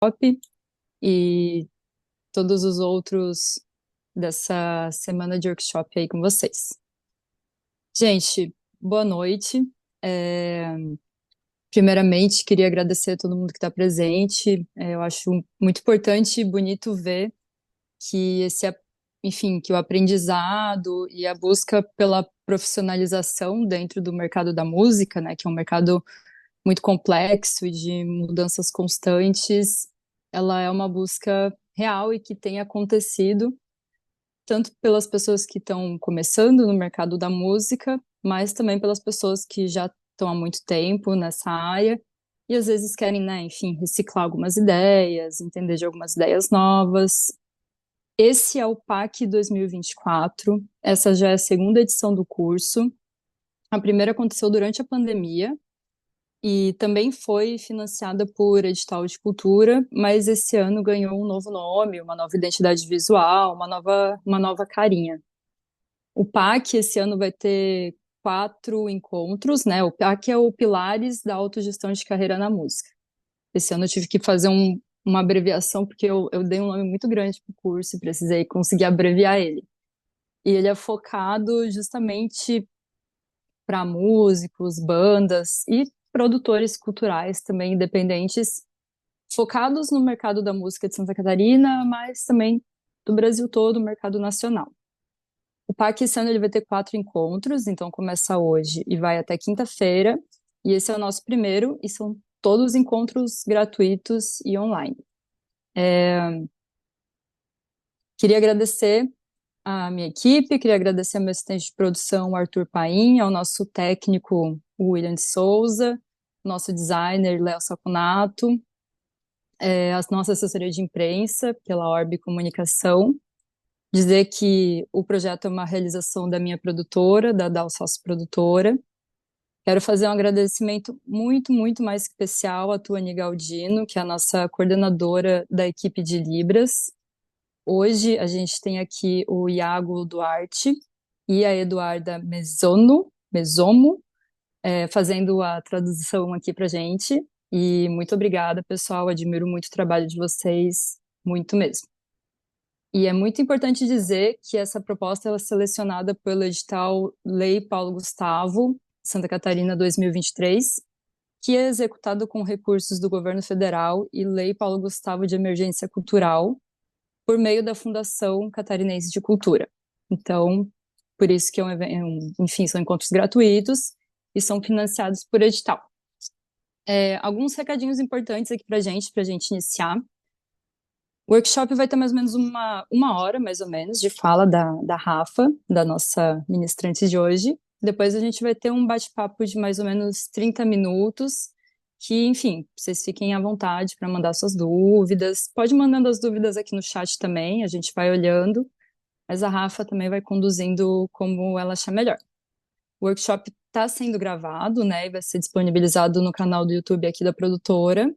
Workshop e todos os outros dessa semana de workshop aí com vocês. Gente, boa noite. É, Primeiramente, queria agradecer a todo mundo que está presente. Eu acho muito importante e bonito ver que enfim, que o aprendizado e a busca pela profissionalização dentro do mercado da música, né, que é um mercado muito complexo e de mudanças constantes, ela é uma busca real e que tem acontecido tanto pelas pessoas que estão começando no mercado da música, mas também pelas pessoas que já estão há muito tempo nessa área e às vezes querem, né, enfim, reciclar algumas ideias, entender de algumas ideias novas. Esse é o PAC 2024. Essa já é a segunda edição do curso. A primeira aconteceu durante a pandemia e também foi financiada por edital de cultura, mas esse ano ganhou um novo nome, uma nova identidade visual, uma nova carinha. O PAC esse ano vai ter 4 encontros, né? O PAC é o Pilares da Autogestão de Carreira na Música. Esse ano eu tive que fazer uma abreviação, porque eu dei um nome muito grande para o curso e precisei conseguir abreviar ele. E ele é focado justamente para músicos, bandas e produtores culturais também independentes, focados no mercado da música de Santa Catarina, mas também do Brasil todo, o mercado nacional. O PAC esse ano ele vai ter 4 encontros, então começa hoje e vai até quinta-feira, e esse é o nosso primeiro, e são todos encontros gratuitos e online. Queria agradecer a minha equipe, queria agradecer ao meu assistente de produção, Arthur Paim, ao nosso técnico, o William de Souza, nosso designer, Léo Saconato, a nossa assessoria de imprensa, pela Orbe Comunicação, dizer que o projeto é uma realização da minha produtora, da Dal Sócio Produtora. Quero fazer um agradecimento muito, muito mais especial à Tuane Galdino, que é a nossa coordenadora da equipe de Libras. Hoje a gente tem aqui o Iago Duarte e a Eduarda Mesomo, fazendo a tradução aqui para gente. E muito obrigada, pessoal. Admiro muito o trabalho de vocês, muito mesmo. E é muito importante dizer que essa proposta ela é selecionada pelo edital Lei Paulo Gustavo, Santa Catarina 2023, que é executado com recursos do governo federal e Lei Paulo Gustavo de Emergência Cultural, por meio da Fundação Catarinense de Cultura. Então, por isso que enfim, são encontros gratuitos e são financiados por edital. Alguns recadinhos importantes aqui para a gente iniciar. O workshop vai ter mais ou menos uma hora, mais ou menos, de fala da Rafa, da nossa ministrante de hoje. Depois a gente vai ter um bate-papo de mais ou menos 30 minutos, que, enfim, vocês fiquem à vontade para mandar suas dúvidas. Pode mandando as dúvidas aqui no chat também, a gente vai olhando, mas a Rafa também vai conduzindo como ela achar melhor. O workshop está sendo gravado, né, e vai ser disponibilizado no canal do YouTube aqui da produtora.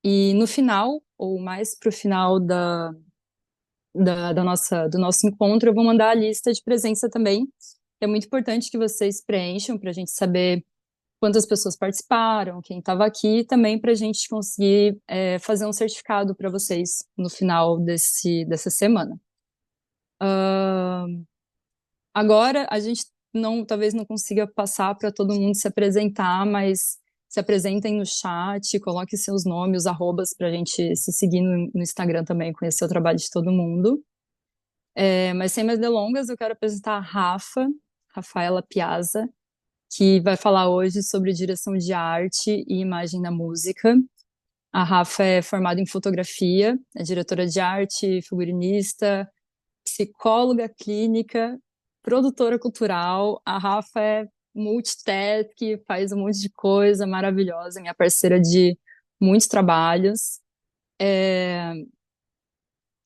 E no final, ou mais para o final do nosso encontro, eu vou mandar a lista de presença também. É muito importante que vocês preencham para a gente saber quantas pessoas participaram, quem estava aqui, e também para a gente conseguir fazer um certificado para vocês no final dessa semana. Agora, a gente talvez não consiga passar para todo mundo se apresentar, mas se apresentem no chat, coloquem seus nomes, os arrobas para a gente se seguir no Instagram também, conhecer o trabalho de todo mundo. Mas sem mais delongas, eu quero apresentar a Rafaela Piazza, que vai falar hoje sobre direção de arte e imagem na música. A Rafa é formada em fotografia, é diretora de arte, figurinista, psicóloga clínica, produtora cultural. A Rafa é multitask, faz um monte de coisa maravilhosa, minha parceira de muitos trabalhos.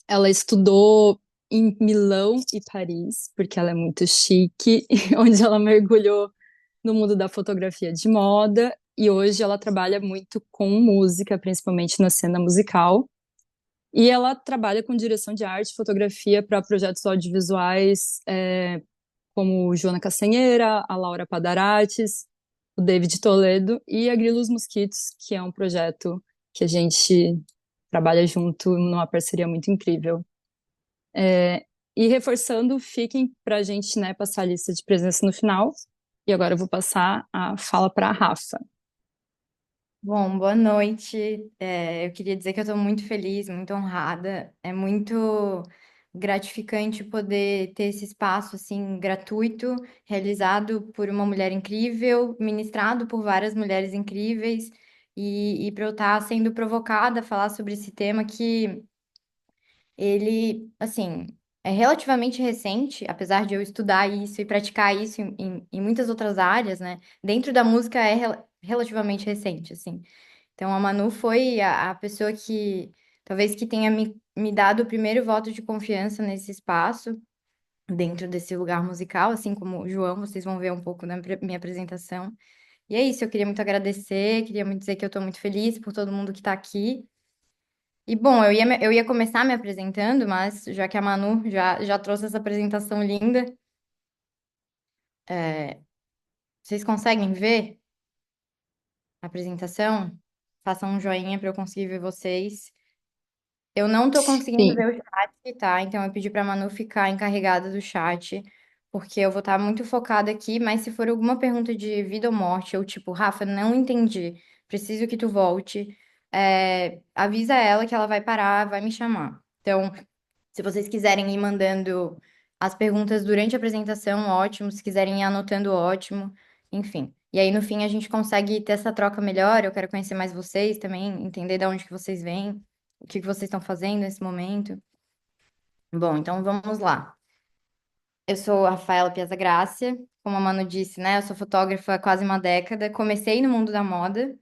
Ela estudou em Milão e Paris, porque ela é muito chique, onde ela mergulhou no mundo da fotografia de moda, e hoje ela trabalha muito com música, principalmente na cena musical. E ela trabalha com direção de arte e fotografia para projetos audiovisuais, como Joana Castanheira, a Laura Padarates, o David Toledo e a Grilos Mosquitos, que é um projeto que a gente trabalha junto numa parceria muito incrível. É, e reforçando, fiquem para a gente, né, passar a lista de presença no final. E agora eu vou passar a fala para a Rafa. Bom, boa noite. Eu queria dizer que eu estou muito feliz, muito honrada. É muito gratificante poder ter esse espaço assim gratuito, realizado por uma mulher incrível, ministrado por várias mulheres incríveis, e para eu estar sendo provocada a falar sobre esse tema que ele, assim, é relativamente recente, apesar de eu estudar isso e praticar isso em muitas outras áreas, né? Dentro da música é relativamente recente, assim. Então, a Manu foi a pessoa que talvez que tenha me dado o primeiro voto de confiança nesse espaço, dentro desse lugar musical, assim como o João, vocês vão ver um pouco na minha apresentação. E é isso, eu queria muito agradecer, queria muito dizer que eu estou muito feliz por todo mundo que está aqui. E bom, eu ia começar me apresentando, mas já que a Manu já trouxe essa apresentação linda, é, vocês conseguem ver a apresentação? Façam um joinha para eu conseguir ver vocês. Eu não tô conseguindo Sim, ver o chat, tá? Então eu pedi pra Manu ficar encarregada do chat, porque eu vou estar muito focada aqui, mas se for alguma pergunta de vida ou morte, ou tipo, Rafa, não entendi, preciso que tu volte, avisa ela que ela vai parar, vai me chamar. Então, se vocês quiserem ir mandando as perguntas durante a apresentação, ótimo. Se quiserem ir anotando, ótimo. Enfim. E aí, no fim, a gente consegue ter essa troca melhor. Eu quero conhecer mais vocês também, entender de onde que vocês vêm, o que que vocês estão fazendo nesse momento. Bom, então vamos lá. Eu sou a Rafaela Piazza Grácia. Como a Manu disse, né? Eu sou fotógrafa há quase uma década. Comecei no mundo da moda.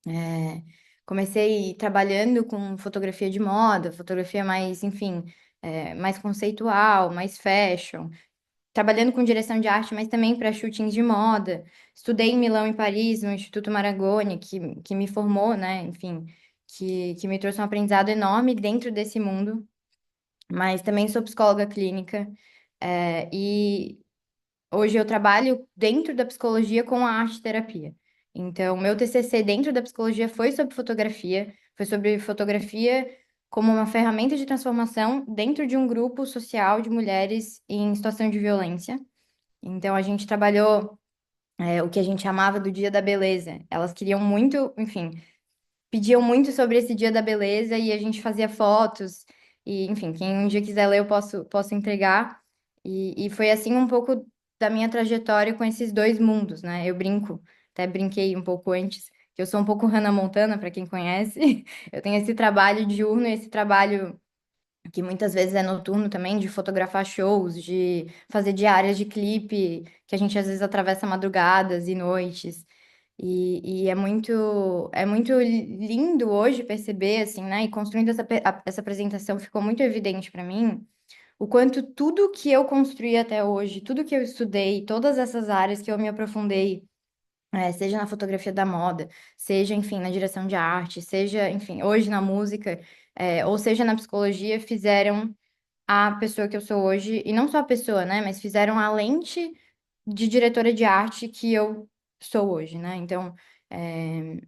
É, comecei trabalhando com fotografia de moda, fotografia mais, enfim, mais conceitual, mais fashion, trabalhando com direção de arte, mas também para shootings de moda. Estudei em Milão e Paris, no Instituto Marangoni, que me formou, né, enfim, que me trouxe um aprendizado enorme dentro desse mundo, mas também sou psicóloga clínica, e hoje eu trabalho dentro da psicologia com a arte-terapia. Então, meu TCC dentro da psicologia foi sobre fotografia como uma ferramenta de transformação dentro de um grupo social de mulheres em situação de violência. Então, a gente trabalhou, o que a gente chamava do Dia da Beleza. Elas queriam muito, enfim, pediam muito sobre esse Dia da Beleza e a gente fazia fotos. E, enfim, quem um dia quiser ler, eu posso entregar. E foi assim um pouco da minha trajetória com esses dois mundos, né? Eu brinco, até brinquei um pouco antes, que eu sou um pouco Hannah Montana, para quem conhece. Eu tenho esse trabalho diurno, esse trabalho que muitas vezes é noturno também, de fotografar shows, de fazer diárias de clipe, que a gente às vezes atravessa madrugadas e noites. E é muito lindo hoje perceber, assim, né? E construindo essa apresentação ficou muito evidente para mim o quanto tudo que eu construí até hoje, tudo que eu estudei, todas essas áreas que eu me aprofundei, seja na fotografia da moda, seja, enfim, na direção de arte, seja, enfim, hoje na música, ou seja na psicologia, fizeram a pessoa que eu sou hoje, e não só a pessoa, né? Mas fizeram a lente de diretora de arte que eu sou hoje, né? Então, é,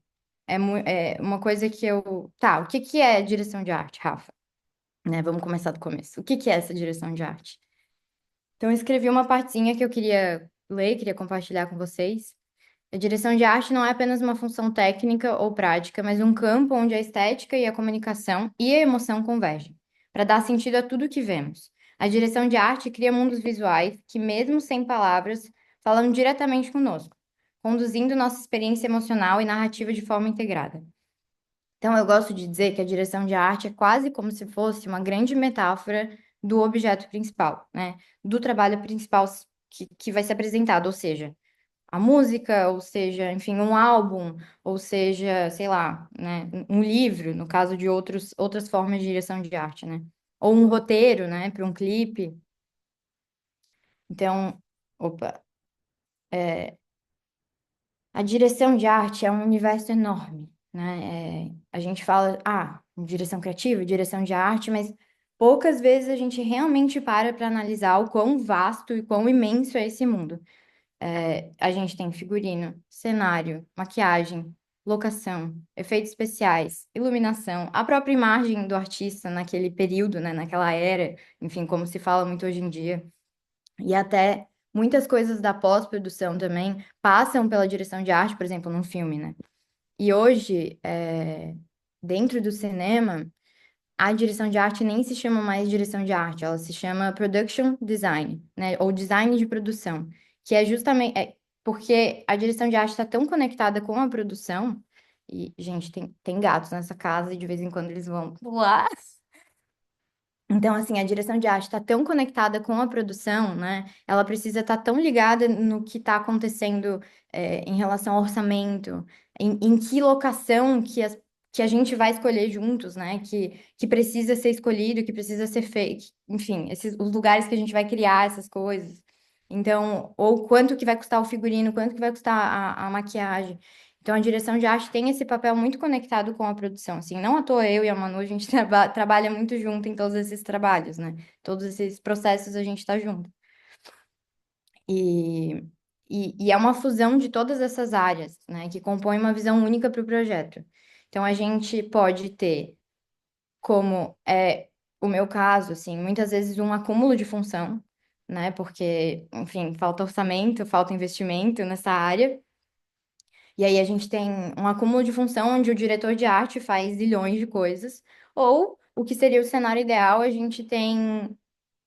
é uma coisa que eu. Tá, o que que é direção de arte, Rafa? Né, vamos começar do começo. O que que é essa direção de arte? Então, eu escrevi uma partezinha que eu queria ler, queria compartilhar com vocês. A direção de arte não é apenas uma função técnica ou prática, mas um campo onde a estética e a comunicação e a emoção convergem, para dar sentido a tudo que vemos. A direção de arte cria mundos visuais que, mesmo sem palavras, falam diretamente conosco, conduzindo nossa experiência emocional e narrativa de forma integrada. Então, eu gosto de dizer que a direção de arte é quase como se fosse uma grande metáfora do objeto principal, né? Do trabalho principal que vai ser apresentado, ou seja, a música, ou seja, enfim, um álbum, ou seja, sei lá, né, um livro, no caso de outras formas de direção de arte, né? Ou um roteiro, né, para um clipe. Então, opa, a direção de arte é um universo enorme, né? A gente fala, direção criativa, direção de arte, mas poucas vezes a gente realmente para analisar o quão vasto e quão imenso é esse mundo. A gente tem figurino, cenário, maquiagem, locação, efeitos especiais, iluminação, a própria imagem do artista naquele período, né, naquela era, enfim, como se fala muito hoje em dia, e até muitas coisas da pós-produção também passam pela direção de arte, por exemplo, num filme, né? E hoje, dentro do cinema, a direção de arte nem se chama mais direção de arte, ela se chama production design, né? Ou design de produção, que é justamente porque a direção de arte está tão conectada com a produção. E, gente, tem gatos nessa casa e de vez em quando eles vão pular. Então, assim, a direção de arte está tão conectada com a produção, né? Ela precisa estar tão ligada no que está acontecendo, em relação ao orçamento, em que locação que a gente vai escolher juntos, né? Que precisa ser escolhido, que precisa ser feito, enfim, os lugares que a gente vai criar essas coisas. Então, ou quanto que vai custar o figurino, quanto que vai custar a maquiagem. Então, a direção de arte tem esse papel muito conectado com a produção, assim, não à toa eu e a Manu, a gente trabalha muito junto em todos esses trabalhos, né? Todos esses processos a gente está junto. E, e é uma fusão de todas essas áreas, né, que compõem uma visão única para o projeto. Então, a gente pode ter, como é o meu caso, assim, muitas vezes um acúmulo de função, né, porque, enfim, falta orçamento, falta investimento nessa área. E aí a gente tem um acúmulo de função onde o diretor de arte faz zilhões de coisas, ou o que seria o cenário ideal, a gente tem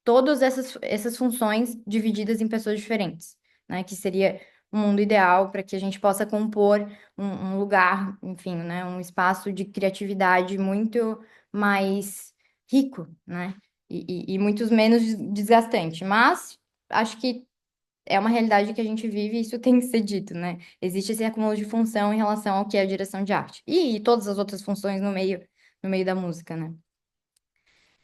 todas essas funções divididas em pessoas diferentes, né? Que seria um mundo ideal para que a gente possa compor um lugar, enfim, né? Um espaço de criatividade muito mais rico, né? E muito menos desgastante. Mas acho que é uma realidade que a gente vive e isso tem que ser dito, né? Existe esse acúmulo de função em relação ao que é a direção de arte. E todas as outras funções no meio da música, né?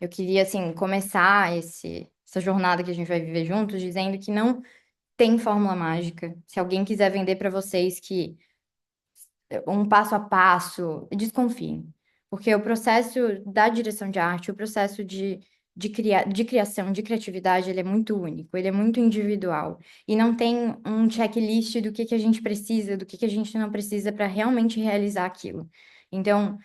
Eu queria, assim, começar essa jornada que a gente vai viver juntos dizendo que não tem fórmula mágica. Se alguém quiser vender para vocês que um passo a passo, desconfiem. Porque o processo da direção de arte, o processo de criação, de criatividade, ele é muito único, ele é muito individual. E não tem um checklist do que a gente precisa, do que a gente não precisa para realmente realizar aquilo. Então,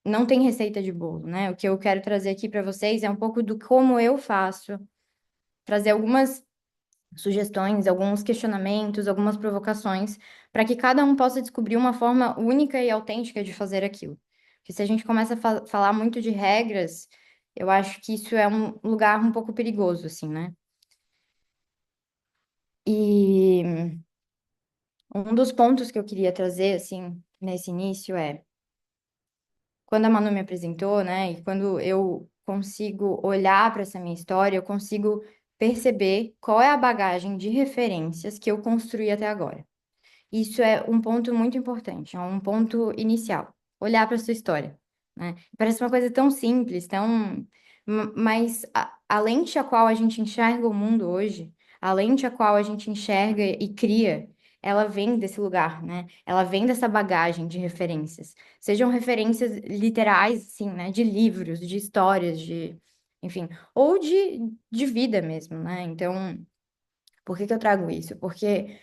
não tem receita de bolo, né? O que eu quero trazer aqui para vocês é um pouco do como eu faço, trazer algumas sugestões, alguns questionamentos, algumas provocações, para que cada um possa descobrir uma forma única e autêntica de fazer aquilo. Porque se a gente começa a falar muito de regras, eu acho que isso é um lugar um pouco perigoso, assim, né? E um dos pontos que eu queria trazer, assim, nesse início é, quando a Manu me apresentou, né, e quando eu consigo olhar para essa minha história, eu consigo perceber qual é a bagagem de referências que eu construí até agora. Isso é um ponto muito importante, é um ponto inicial. Olhar para a sua história, né? Parece uma coisa tão simples, mas a lente a qual a gente enxerga o mundo hoje, a lente a qual a gente enxerga e cria, ela vem desse lugar, né? Ela vem dessa bagagem de referências. Sejam referências literais, assim, né? De livros, de histórias, enfim, ou de vida mesmo, né? Então, por que que eu trago isso? Porque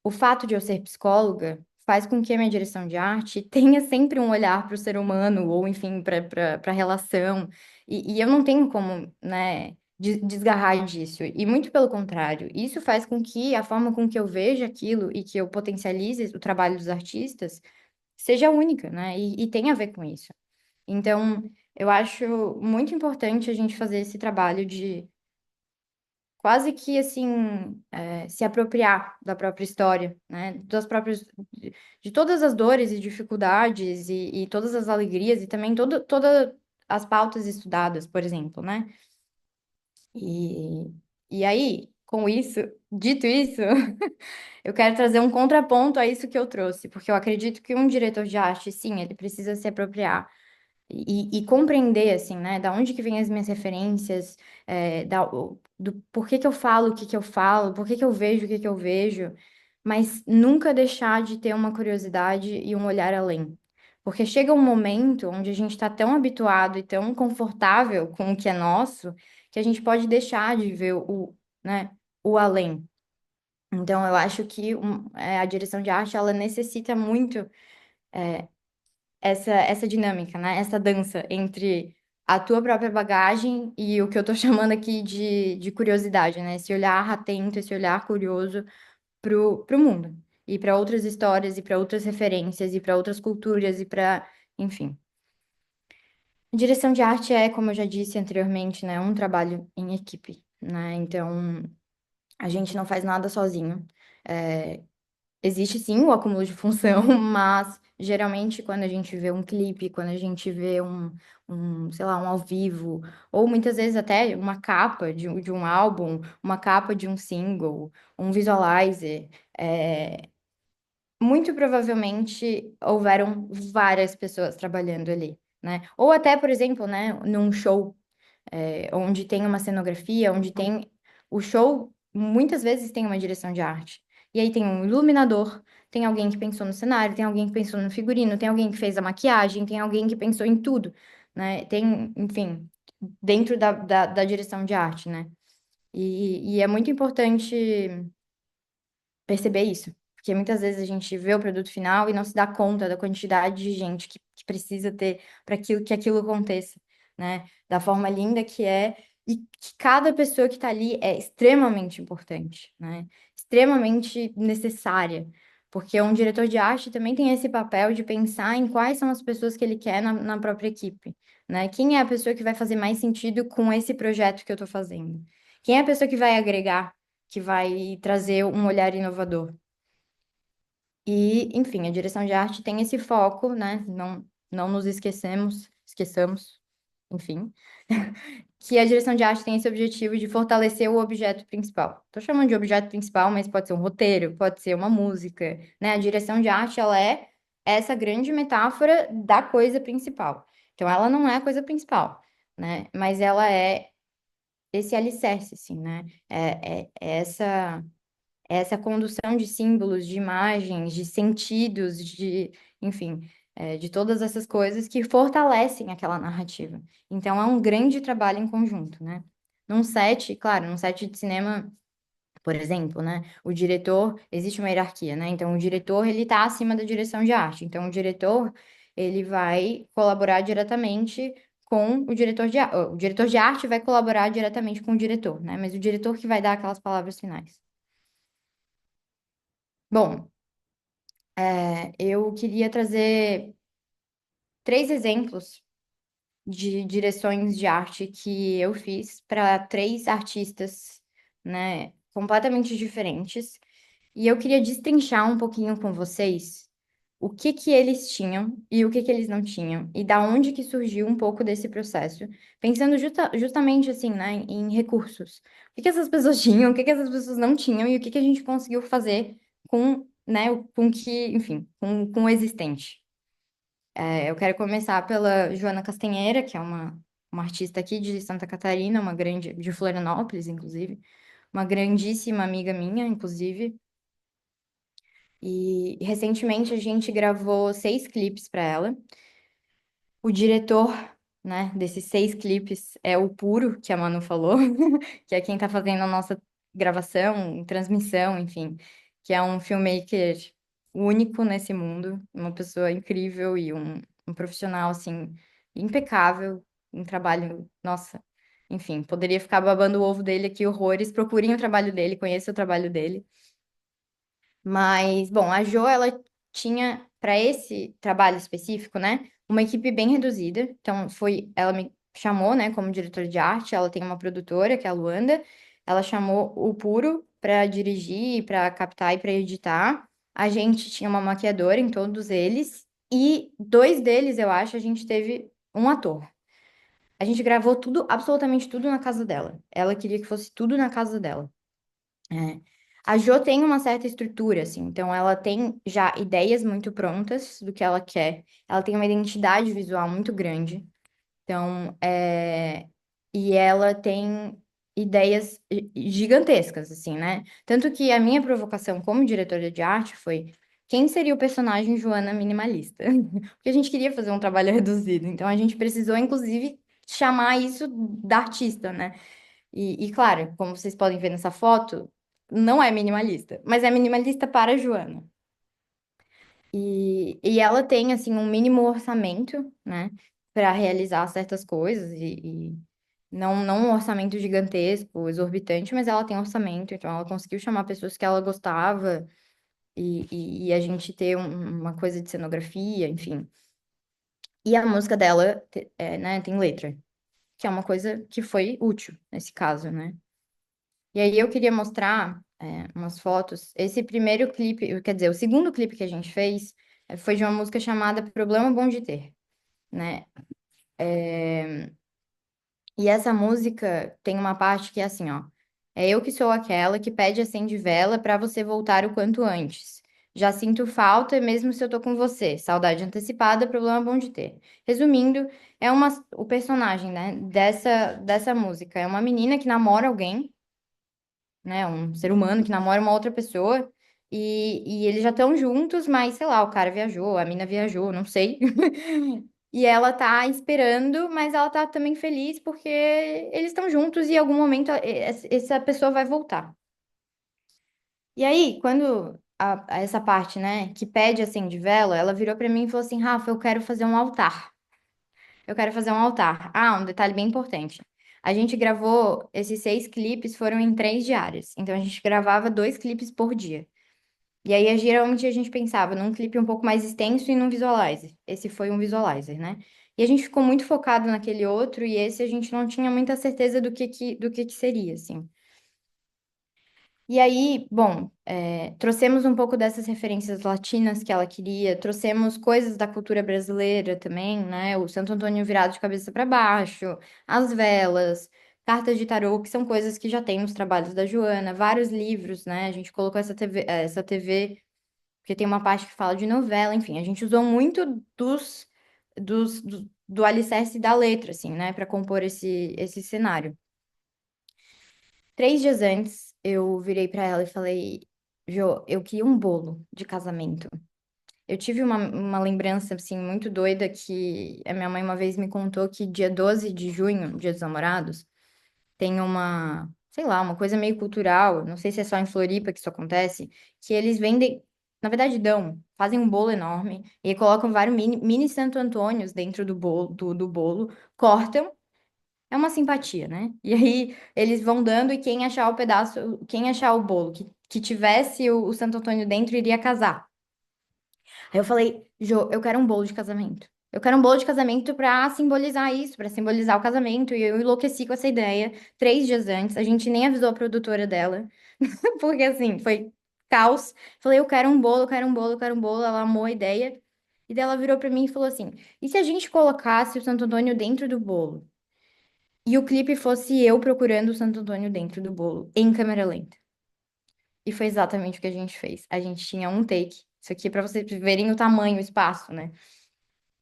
o fato de eu ser psicóloga faz com que a minha direção de arte tenha sempre um olhar para o ser humano, ou enfim, para a relação. E eu não tenho como, né, desgarrar disso. E muito pelo contrário, isso faz com que a forma com que eu vejo aquilo e que eu potencialize o trabalho dos artistas seja única, né? E tem a ver com isso. Então, eu acho muito importante a gente fazer esse trabalho de quase que assim se apropriar da própria história, né? Das próprias de todas as dores e dificuldades e todas as alegrias e também todas as pautas estudadas, por exemplo, né? E, e aí, com isso, dito isso, eu quero trazer um contraponto a isso que eu trouxe, porque eu acredito que um diretor de arte, sim, ele precisa se apropriar e compreender, assim, né, da onde que vêm as minhas referências, do porquê que eu falo o que que eu falo, por que eu vejo o que que eu vejo, mas nunca deixar de ter uma curiosidade e um olhar além. Porque chega um momento onde a gente está tão habituado e tão confortável com o que é nosso, que a gente pode deixar de ver né, o além. Então, eu acho que a direção de arte, ela necessita muito. essa dinâmica, né? Essa dança entre a tua própria bagagem e o que eu tô chamando aqui de curiosidade, né? Esse olhar atento, esse olhar curioso pro mundo. E para outras histórias, e para outras referências, e para outras culturas, e para, enfim. Direção de arte é, como eu já disse anteriormente, né, um trabalho em equipe, né? Então, a gente não faz nada sozinho. É, existe sim o acúmulo de função, mas geralmente quando a gente vê um clipe, quando a gente vê sei lá, um ao vivo, ou muitas vezes até uma capa de um álbum, uma capa de um single, um visualizer, muito provavelmente houveram várias pessoas trabalhando ali, né? Ou até, por exemplo, né, num show onde tem uma cenografia, onde tem o show, muitas vezes tem uma direção de arte. E aí tem um iluminador, tem alguém que pensou no cenário, tem alguém que pensou no figurino, tem alguém que fez a maquiagem, tem alguém que pensou em tudo, né? Tem, enfim, dentro da direção de arte, né? E é muito importante perceber isso. Porque muitas vezes a gente vê o produto final e não se dá conta da quantidade de gente que precisa ter para que aquilo aconteça, né? Da forma linda que é, e que cada pessoa que está ali é extremamente importante, né? Extremamente necessária. Porque um diretor de arte também tem esse papel de pensar em quais são as pessoas que ele quer na própria equipe, né? Quem é a pessoa que vai fazer mais sentido com esse projeto que eu estou fazendo? Quem é a pessoa que vai agregar? Que vai trazer um olhar inovador. E, enfim, a direção de arte tem esse foco, né? Não nos esqueçamos, enfim, que a direção de arte tem esse objetivo de fortalecer o objeto principal. Estou chamando de objeto principal, mas pode ser um roteiro, pode ser uma música, né? A direção de arte, ela é essa grande metáfora da coisa principal. Então, ela não é a coisa principal, né? Mas ela é esse alicerce, assim, né? Essa condução de símbolos, de imagens, de sentidos, enfim, de todas essas coisas que fortalecem aquela narrativa. Então, é um grande trabalho em conjunto, né? Num set, claro, num set de cinema, por exemplo, né? O diretor, existe uma hierarquia, né? Então, o diretor, ele está acima da direção de arte. Então, o diretor, ele vai colaborar diretamente com o diretor de arte. O diretor de arte vai colaborar diretamente com o diretor, né? Mas o diretor que vai dar aquelas palavras finais. Bom, eu queria trazer três exemplos de direções de arte que eu fiz para três artistas, né, completamente diferentes. E eu queria destrinchar um pouquinho com vocês o que que eles tinham e o que que eles não tinham, e da onde que surgiu um pouco desse processo, pensando justamente assim, né, em recursos. O que que essas pessoas tinham, o que que essas pessoas não tinham e o que que a gente conseguiu fazer com, né, com que, enfim, com o existente. Eu quero começar pela Joana Castanheira, que é uma artista aqui de Santa Catarina, uma grande, de Florianópolis, inclusive, uma grandíssima amiga minha, inclusive. E recentemente a gente gravou 6 clipes para ela. O diretor, né, desses 6 clipes é o Puro, que a Manu falou, que é quem tá fazendo a nossa gravação, transmissão, enfim, que é um filmmaker único nesse mundo, uma pessoa incrível e um profissional, assim, impecável, um trabalho, nossa, enfim, poderia ficar babando o ovo dele aqui horrores, procurem o trabalho dele, conheçam o trabalho dele. Mas, bom, a Jo, ela tinha, para esse trabalho específico, né, uma equipe bem reduzida. Então, ela me chamou, né, como diretora de arte. Ela tem uma produtora, que é a Luanda. Ela chamou o Puro para dirigir, para captar e para editar. A gente tinha uma maquiadora em todos eles. E dois deles, eu acho, a gente teve um ator. A gente gravou tudo, absolutamente tudo na casa dela. Ela queria que fosse tudo na casa dela. É. A Jo tem uma certa estrutura, assim, então ela tem já ideias muito prontas do que ela quer. Ela tem uma identidade visual muito grande. Então, e ela tem ideias gigantescas, assim, né? Tanto que a minha provocação como diretora de arte foi: quem seria o personagem Joana minimalista? Porque a gente queria fazer um trabalho reduzido, então a gente precisou, inclusive, chamar isso da artista, né? E claro, como vocês podem ver nessa foto, não é minimalista, mas é minimalista para a Joana. E ela tem, assim, um mínimo orçamento, né, para realizar certas coisas e não um orçamento gigantesco, exorbitante, mas ela tem orçamento, então ela conseguiu chamar pessoas que ela gostava e a gente ter uma coisa de cenografia, enfim. E a música dela, né, tem letra, que é uma coisa que foi útil nesse caso, né? E aí eu queria mostrar umas fotos. Esse primeiro clipe, quer dizer, o segundo clipe que a gente fez foi de uma música chamada Problema Bom de Ter, né? E essa música tem uma parte que é assim, ó. É eu que sou aquela que pede acende vela pra você voltar o quanto antes. Já sinto falta, mesmo se eu tô com você. Saudade antecipada, problema bom de ter. Resumindo, o personagem, né, dessa música é uma menina que namora alguém, né, um ser humano que namora uma outra pessoa. E eles já estão juntos, mas sei lá, o cara viajou, a mina viajou, não sei. E ela tá esperando, mas ela tá também feliz porque eles estão juntos e em algum momento essa pessoa vai voltar. E aí, quando essa parte, né, que pede assim de vela, ela virou pra mim e falou assim: Rafa, eu quero fazer um altar. Eu quero fazer um altar. Ah, um detalhe bem importante. A gente gravou, esses 6 clipes foram em 3 diárias. Então a gente gravava 2 clipes por dia. E aí, geralmente, a gente pensava num clipe um pouco mais extenso e num visualizer. Esse foi um visualizer, né? E a gente ficou muito focado naquele outro, e esse a gente não tinha muita certeza do que seria, assim. E aí, bom, trouxemos um pouco dessas referências latinas que ela queria, trouxemos coisas da cultura brasileira também, né? O Santo Antônio virado de cabeça para baixo, as velas, cartas de tarô, que são coisas que já tem nos trabalhos da Joana, vários livros, né? A gente colocou essa TV porque tem uma parte que fala de novela, enfim, a gente usou muito do alicerce da letra, assim, né, para compor esse cenário. 3 dias antes, eu virei para ela e falei, Jô, eu queria um bolo de casamento. Eu tive uma lembrança, assim, muito doida que a minha mãe uma vez me contou que dia 12 de junho, dia dos namorados, tem sei lá, uma coisa meio cultural, não sei se é só em Floripa que isso acontece, que eles vendem, na verdade fazem um bolo enorme e aí colocam vários mini Santo Antônios dentro do bolo, cortam, é uma simpatia, né? E aí eles vão dando e quem achar o pedaço, quem achar o bolo que tivesse o Santo Antônio dentro iria casar. Aí eu falei, Jô, eu quero um bolo de casamento. Eu quero um bolo de casamento pra simbolizar isso, pra simbolizar o casamento. E eu enlouqueci com essa ideia 3 dias antes. A gente nem avisou a produtora dela, porque assim, foi caos. Falei, eu quero um bolo, eu quero um bolo, eu quero um bolo. Ela amou a ideia. E daí ela virou pra mim e falou assim: e se a gente colocasse o Santo Antônio dentro do bolo? E o clipe fosse eu procurando o Santo Antônio dentro do bolo, em câmera lenta. E foi exatamente o que a gente fez. A gente tinha um take. Isso aqui é pra vocês verem o tamanho, o espaço, né?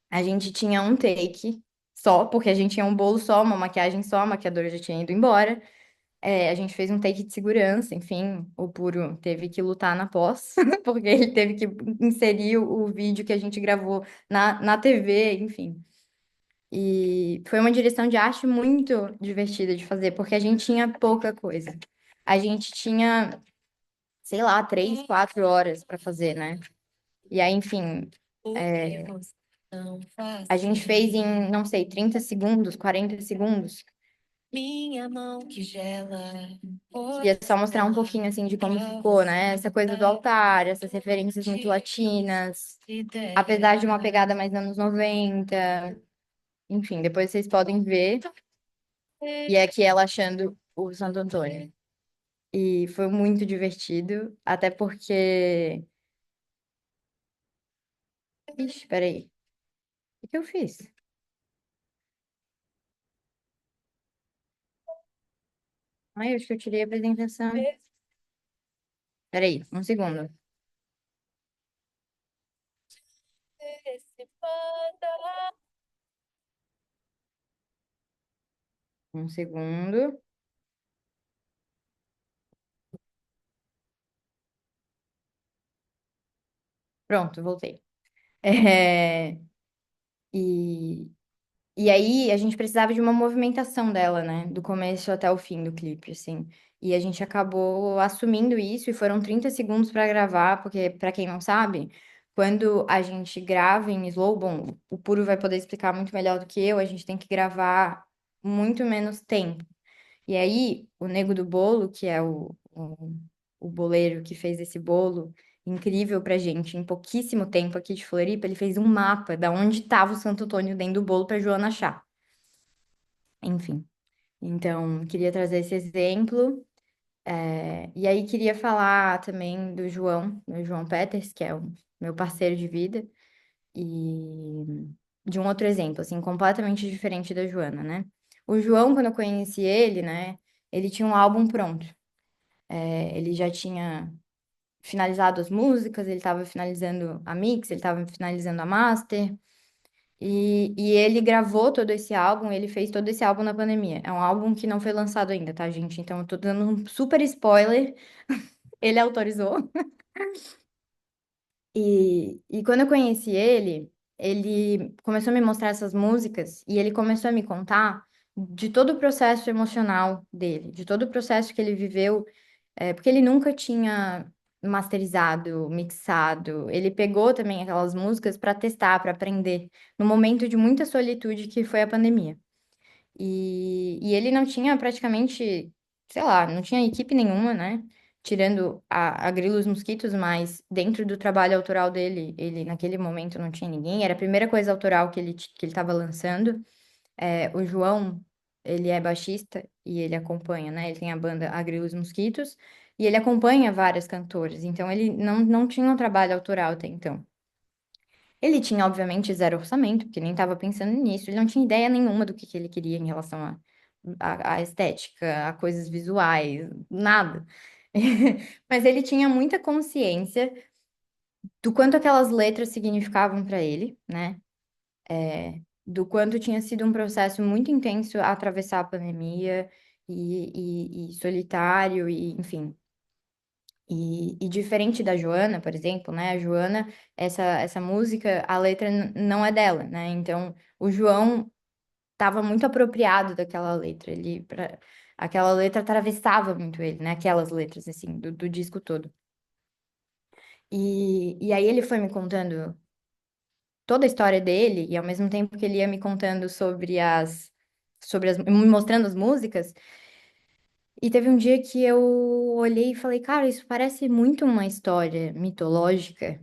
A gente tinha um take só, porque a gente tinha um bolo só, uma maquiagem só, a maquiadora já tinha ido embora. A gente fez um take de segurança, enfim, o Puro teve que lutar na pós, porque ele teve que inserir o vídeo que a gente gravou na TV, enfim. E foi uma direção de arte muito divertida de fazer, porque a gente tinha pouca coisa. A gente tinha, sei lá, 3, 4 horas para fazer, né? E aí, enfim, é, a gente fez em, não sei, 30 segundos, 40 segundos. Minha mão que gela. Queria só mostrar um pouquinho, assim, de como ficou, né? Essa coisa do altar, essas referências muito latinas, apesar de uma pegada mais anos 90. Enfim, depois vocês podem ver. E é aqui ela achando o Santo Antônio. E foi muito divertido, até porque. Ixi, peraí. O que eu fiz? Ai, eu acho que eu tirei a apresentação. Peraí, um segundo. Um segundo. Pronto, voltei. É, e, e aí a gente precisava de uma movimentação dela, né? Do começo até o fim do clipe, assim. E a gente acabou assumindo isso e foram 30 segundos para gravar, porque, para quem não sabe, quando a gente grava em slow, bom, o Puro vai poder explicar muito melhor do que eu, a gente tem que gravar muito menos tempo. E aí, o Nego do Bolo, que é o boleiro que fez esse bolo incrível pra gente, em pouquíssimo tempo aqui de Floripa, ele fez um mapa da onde estava o Santo Antônio dentro do bolo pra Joana achar. Enfim, então, queria trazer esse exemplo. E aí, queria falar também do João Peters, que é o meu parceiro de vida. E de um outro exemplo, assim, completamente diferente da Joana, né? O João, quando eu conheci ele, né, ele tinha um álbum pronto. Ele já tinha finalizado as músicas, ele estava finalizando a mix, ele estava finalizando a master. E ele gravou todo esse álbum, ele fez todo esse álbum na pandemia. É um álbum que não foi lançado ainda, tá, gente? Então eu tô dando um super spoiler. Ele autorizou. E quando eu conheci ele, ele começou a me mostrar essas músicas e ele começou a me contar de todo o processo emocional dele, de todo o processo que ele viveu, porque ele nunca tinha masterizado, mixado. Ele pegou também aquelas músicas para testar, para aprender, no momento de muita solitude que foi a pandemia. E ele não tinha praticamente, sei lá, não tinha equipe nenhuma, né? Tirando a Grilos Mosquitos, mas dentro do trabalho autoral dele, ele naquele momento não tinha ninguém. Era a primeira coisa autoral que ele estava lançando. O João, ele é baixista e ele acompanha, né? Ele tem a banda A Grilos Mosquitos e ele acompanha várias cantoras. Então ele não tinha um trabalho autoral até então. Ele tinha, obviamente, zero orçamento, porque nem estava pensando nisso, ele não tinha ideia nenhuma do que ele queria em relação à estética, a coisas visuais, nada. Mas ele tinha muita consciência do quanto aquelas letras significavam para ele, né? Do quanto tinha sido um processo muito intenso a atravessar a pandemia e solitário, e enfim. E diferente da Joana, por exemplo, né? A Joana, essa música, a letra não é dela, né? Então, o João estava muito apropriado daquela letra. Aquela letra atravessava muito ele, né? Aquelas letras, assim, do disco todo. E aí ele foi me contando toda a história dele, e ao mesmo tempo que ele ia me contando me mostrando as músicas. E teve um dia que eu olhei e falei, cara, isso parece muito uma história mitológica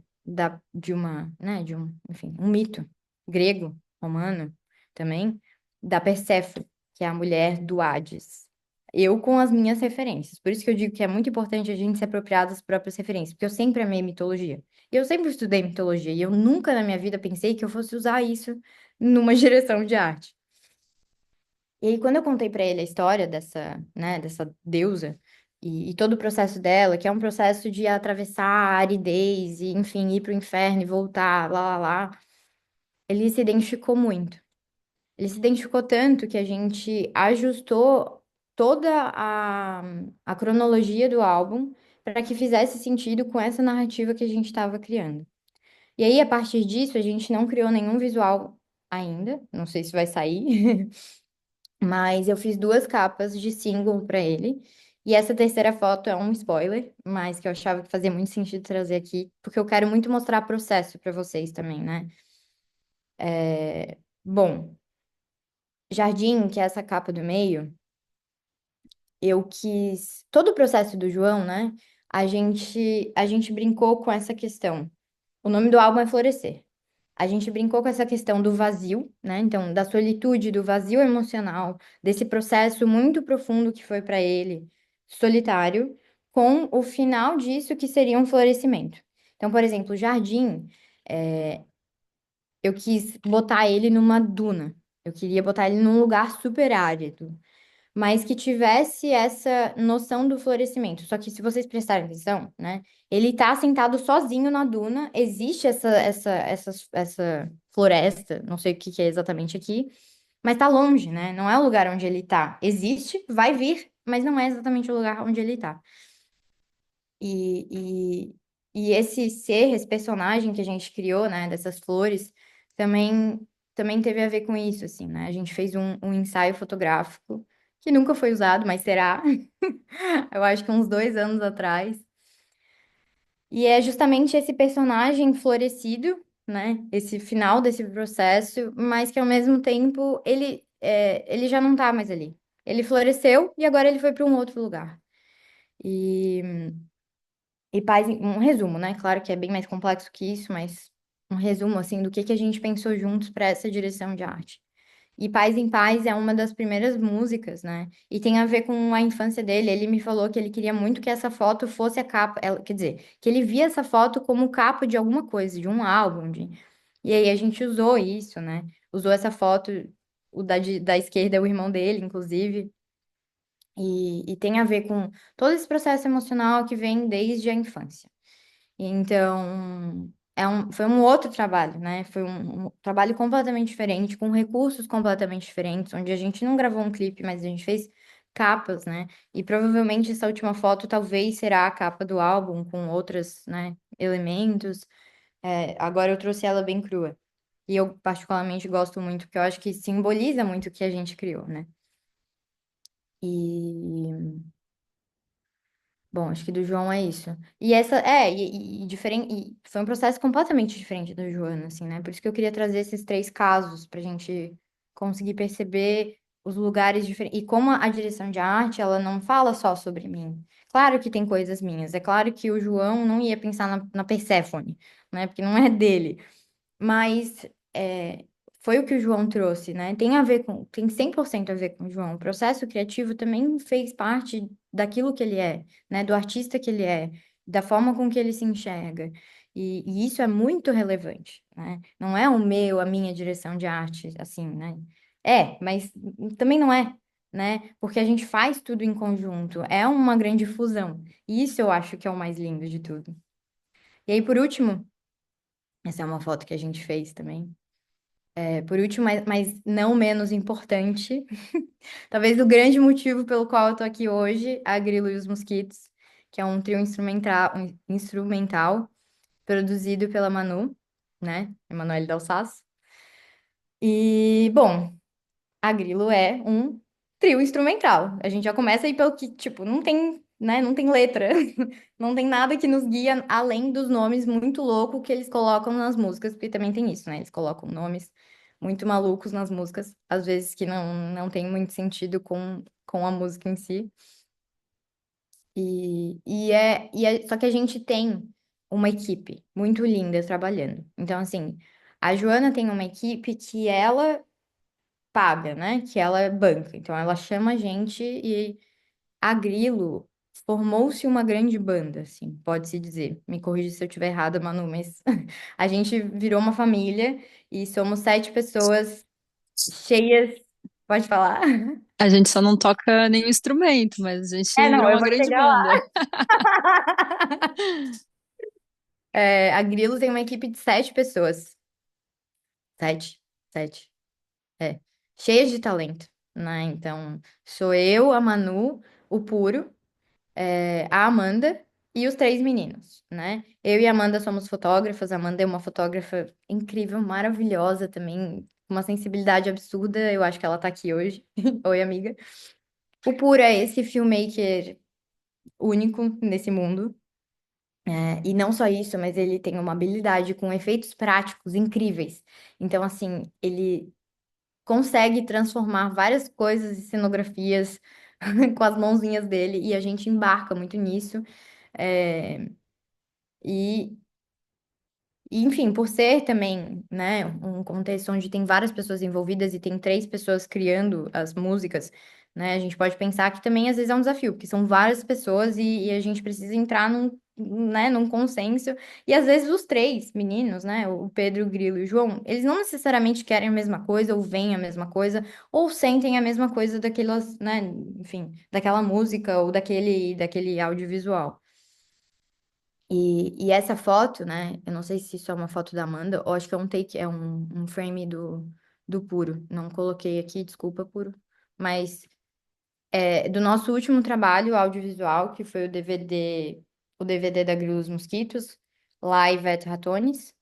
de uma, né, enfim, um mito grego, romano também, da Perséfone, que é a mulher do Hades. Eu com as minhas referências. Por isso que eu digo que é muito importante a gente se apropriar das próprias referências, porque eu sempre amei mitologia. E eu sempre estudei mitologia, e eu nunca na minha vida pensei que eu fosse usar isso numa direção de arte. E aí, quando eu contei pra ele a história dessa, né, dessa deusa e todo o processo dela, que é um processo de atravessar a aridez e, enfim, ir pro inferno e voltar, lá, lá, lá, ele se identificou muito. Ele se identificou tanto que a gente ajustou toda a cronologia do álbum para que fizesse sentido com essa narrativa que a gente estava criando. E aí, a partir disso, a gente não criou nenhum visual ainda, não sei se vai sair. Mas eu fiz duas capas de single para ele. E essa terceira foto é um spoiler, mas que eu achava que fazia muito sentido trazer aqui, porque eu quero muito mostrar processo para vocês também, né? Bom, Jardim, que é essa capa do meio, eu quis. Todo o processo do João, né? A gente brincou com essa questão. O nome do álbum é Florescer. A gente brincou com essa questão do vazio, né? Então, da solitude, do vazio emocional, desse processo muito profundo que foi para ele, solitário, com o final disso que seria um florescimento. Então, por exemplo, o jardim, eu quis botar ele numa duna. Eu queria botar ele num lugar super árido, mas que tivesse essa noção do florescimento. Só que se vocês prestarem atenção, né? Ele tá sentado sozinho na duna, existe essa floresta, não sei o que que é exatamente aqui, mas tá longe, né? Não é o lugar onde ele tá. Existe, vai vir, mas não é exatamente o lugar onde ele tá. E, e esse ser, esse personagem que a gente criou, né, dessas flores, também teve a ver com isso, assim, né? A gente fez um ensaio fotográfico, que nunca foi usado, mas será? Eu acho que uns 2 anos atrás. E é justamente esse personagem florescido, né? Esse final desse processo, mas que ao mesmo tempo ele já não tá mais ali. Ele floresceu e agora ele foi para um outro lugar. E, e Paz, um resumo, né? Claro que é bem mais complexo que isso, mas um resumo assim do que a gente pensou juntos para essa direção de arte. E Paz em Paz é uma das primeiras músicas, né? E tem a ver com a infância dele. Ele me falou que ele queria muito que essa foto fosse a capa, quer dizer, que ele via essa foto como capa de alguma coisa, de um álbum. E aí a gente usou isso, né? Usou essa foto, da esquerda é o irmão dele, inclusive. E tem a ver com todo esse processo emocional que vem desde a infância. Então, foi um outro trabalho, né? Foi um trabalho completamente diferente, com recursos completamente diferentes, onde a gente não gravou um clipe, mas a gente fez capas, né? E provavelmente essa última foto talvez será a capa do álbum, com outros, né, elementos. Agora eu trouxe ela bem crua. E eu particularmente gosto muito, porque eu acho que simboliza muito o que a gente criou, né? E bom, acho que do João é isso. E essa, e diferente, e foi um processo completamente diferente do Joana, assim, né? Por isso que eu queria trazer esses três casos pra gente conseguir perceber os lugares diferentes. E como a direção de arte, ela não fala só sobre mim. Claro que tem coisas minhas. É claro que o João não ia pensar na Perséfone, né? Porque não é dele. Mas foi o que o João trouxe, né? Tem 100% a ver com o João. O processo criativo também fez parte daquilo que ele é, né? Do artista que ele é, da forma com que ele se enxerga. E isso é muito relevante, né? Não é a minha direção de arte, assim, né? Mas também não é, né? Porque a gente faz tudo em conjunto. É uma grande fusão. E isso eu acho que é o mais lindo de tudo. E aí, por último, essa é uma foto que a gente fez também. Por último, mas não menos importante, talvez o grande motivo pelo qual eu tô aqui hoje, a Grilo e os Mosquitos, que é um trio instrumental produzido pela Manu, né? Emanuele Dalsasso. E, bom, a Grilo é um trio instrumental. A gente já começa aí pelo que, tipo, não tem, né? Não tem letra. Não tem nada que nos guia além dos nomes muito loucos que eles colocam nas músicas, porque também tem isso, né? Eles colocam nomes muito malucos nas músicas, às vezes que não tem muito sentido com a música em si. Só que a gente tem uma equipe muito linda trabalhando. Então, assim, a Joana tem uma equipe que ela paga, né? Que ela banca. Então ela chama a gente e a Grilo formou-se uma grande banda, assim, pode-se dizer. Me corrija se eu estiver errada, Manu, mas a gente virou uma família e somos 7 pessoas cheias. Pode falar? A gente só não toca nenhum instrumento, mas a gente Não, virou eu uma vou grande chegar lá. banda. A Grilo tem uma equipe de 7 pessoas. Sete, sete. É. Cheias de talento, né? Então, sou eu, a Manu, o Puro. A Amanda e os 3 meninos, né? Eu e a Amanda somos fotógrafas. A Amanda é uma fotógrafa incrível, maravilhosa também, com uma sensibilidade absurda. Eu acho que ela tá aqui hoje. Oi, amiga. O Puro é esse filmmaker único nesse mundo. E não só isso, mas ele tem uma habilidade com efeitos práticos incríveis. Então, assim, ele consegue transformar várias coisas e cenografias com as mãozinhas dele e a gente embarca muito nisso. É, e, enfim, por ser também, né, um contexto onde tem várias pessoas envolvidas e tem 3 pessoas criando as músicas, né, a gente pode pensar que também às vezes é um desafio, porque são várias pessoas e a gente precisa entrar num consenso. E às vezes os 3 meninos, né, o Pedro, o Grilo e o João, eles não necessariamente querem a mesma coisa, ou veem a mesma coisa, ou sentem a mesma coisa daquelas, né, enfim, daquela música ou daquele audiovisual. E essa foto, né? Eu não sei se isso é uma foto da Amanda, ou acho que é um take, é um frame do Puro. Não coloquei aqui, desculpa, Puro. Mas do nosso último trabalho audiovisual, que foi o DVD da Grilos Mosquitos, Live at Ratones.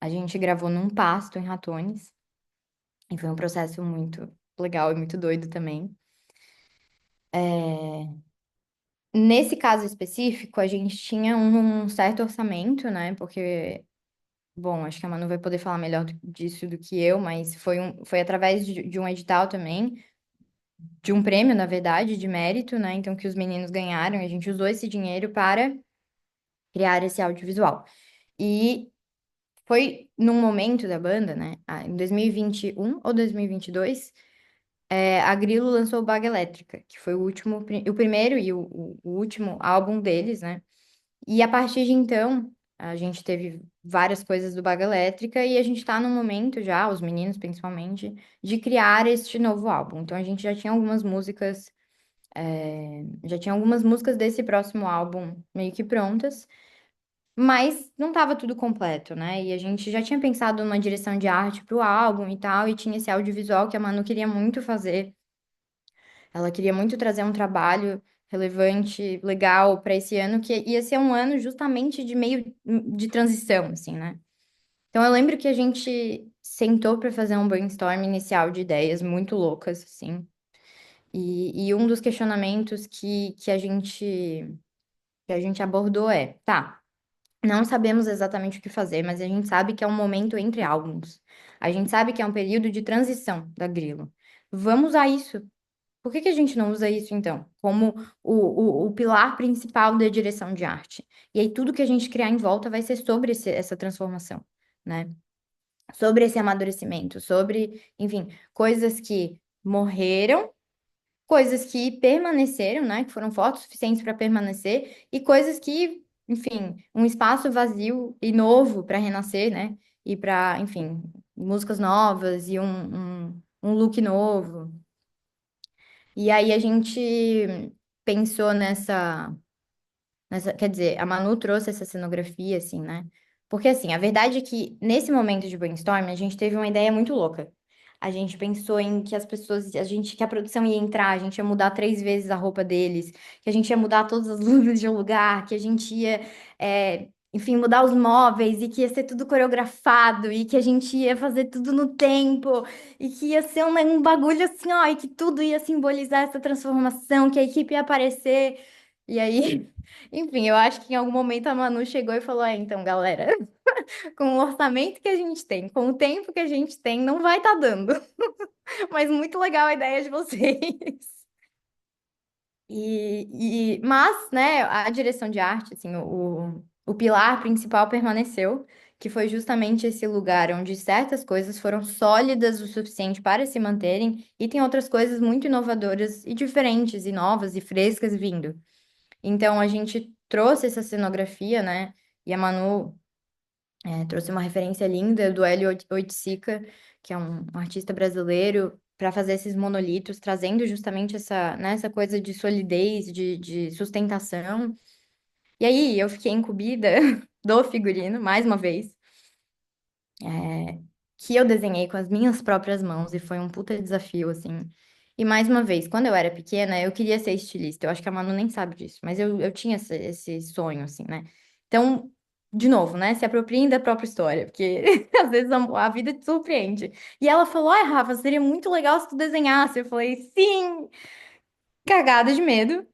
A gente gravou num pasto em Ratones. E foi um processo muito legal e muito doido também. Nesse caso específico, a gente tinha um certo orçamento, né? Porque, bom, acho que a Manu vai poder falar melhor disso do que eu, mas foi através de um edital também, de um prêmio, na verdade, de mérito, né? Então, que os meninos ganharam, e a gente usou esse dinheiro para criar esse audiovisual. E foi num momento da banda, né? Em 2021 ou 2022, a Grilo lançou o Baga Elétrica, que foi o primeiro e o último álbum deles, né? E a partir de então, a gente teve várias coisas do Baga Elétrica e a gente tá num momento já, os meninos principalmente, de criar este novo álbum. Então a gente já tinha algumas músicas desse próximo álbum meio que prontas, mas não tava tudo completo, né? E a gente já tinha pensado numa direção de arte pro álbum e tal, e tinha esse audiovisual que a Manu queria muito fazer. Ela queria muito trazer um trabalho relevante, legal para esse ano, que ia ser um ano justamente de meio de transição, assim, né? Então eu lembro que a gente sentou para fazer um brainstorm inicial de ideias muito loucas, assim. E um dos questionamentos que a gente abordou tá, não sabemos exatamente o que fazer, mas a gente sabe que é um momento entre álbuns. A gente sabe que é um período de transição da Grilo. Vamos a isso. Por que que a gente não usa isso, então, como o pilar principal da direção de arte? E aí, tudo que a gente criar em volta vai ser sobre essa transformação, né? Sobre esse amadurecimento, sobre, enfim, coisas que morreram, coisas que permaneceram, né? Que foram fortes o suficientes para permanecer, e coisas que, enfim, um espaço vazio e novo para renascer, né? E para, enfim, músicas novas e um look novo. E aí a gente pensou quer dizer, a Manu trouxe essa cenografia, assim, né? Porque, assim, a verdade é que nesse momento de brainstorm, a gente teve uma ideia muito louca. A gente pensou em que que a produção ia entrar, a gente ia mudar 3 vezes a roupa deles, que a gente ia mudar todas as luzes de um lugar, que a gente ia, enfim, mudar os móveis e que ia ser tudo coreografado e que a gente ia fazer tudo no tempo e que ia ser um bagulho assim, ó, e que tudo ia simbolizar essa transformação, que a equipe ia aparecer. E aí, enfim, eu acho que em algum momento a Manu chegou e falou: então, galera, com o orçamento que a gente tem, com o tempo que a gente tem, não vai estar dando. Mas muito legal a ideia de vocês. Mas, né, a direção de arte, assim, o pilar principal permaneceu, que foi justamente esse lugar onde certas coisas foram sólidas o suficiente para se manterem, e tem outras coisas muito inovadoras e diferentes, e novas e frescas vindo. Então, a gente trouxe essa cenografia, né? E a Manu trouxe uma referência linda do Hélio Oiticica, que é um artista brasileiro, para fazer esses monolitos, trazendo justamente essa coisa de solidez, de sustentação. E aí, eu fiquei incumbida do figurino, mais uma vez, que eu desenhei com as minhas próprias mãos, e foi um puta desafio, assim. E mais uma vez, quando eu era pequena, eu queria ser estilista. Eu acho que a Manu nem sabe disso, mas eu tinha esse sonho, assim, né? Então, de novo, né? Se apropriem da própria história, porque às vezes a vida te surpreende. E ela falou: ai, Rafa, seria muito legal se tu desenhasse. Eu falei: sim, cagada de medo.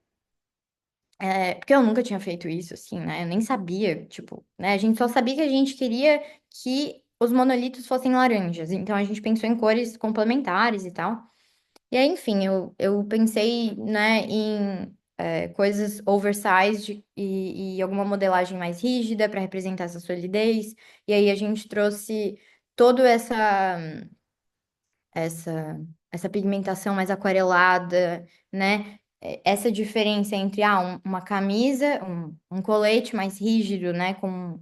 Porque eu nunca tinha feito isso, assim, né? Eu nem sabia, tipo, né? A gente só sabia que a gente queria que os monolitos fossem laranjas. Então a gente pensou em cores complementares e tal. E aí, enfim, eu pensei, né, em coisas oversized e alguma modelagem mais rígida para representar essa solidez. E aí a gente trouxe toda essa, essa pigmentação mais aquarelada, né? Essa diferença entre uma camisa, um colete mais rígido, né? Com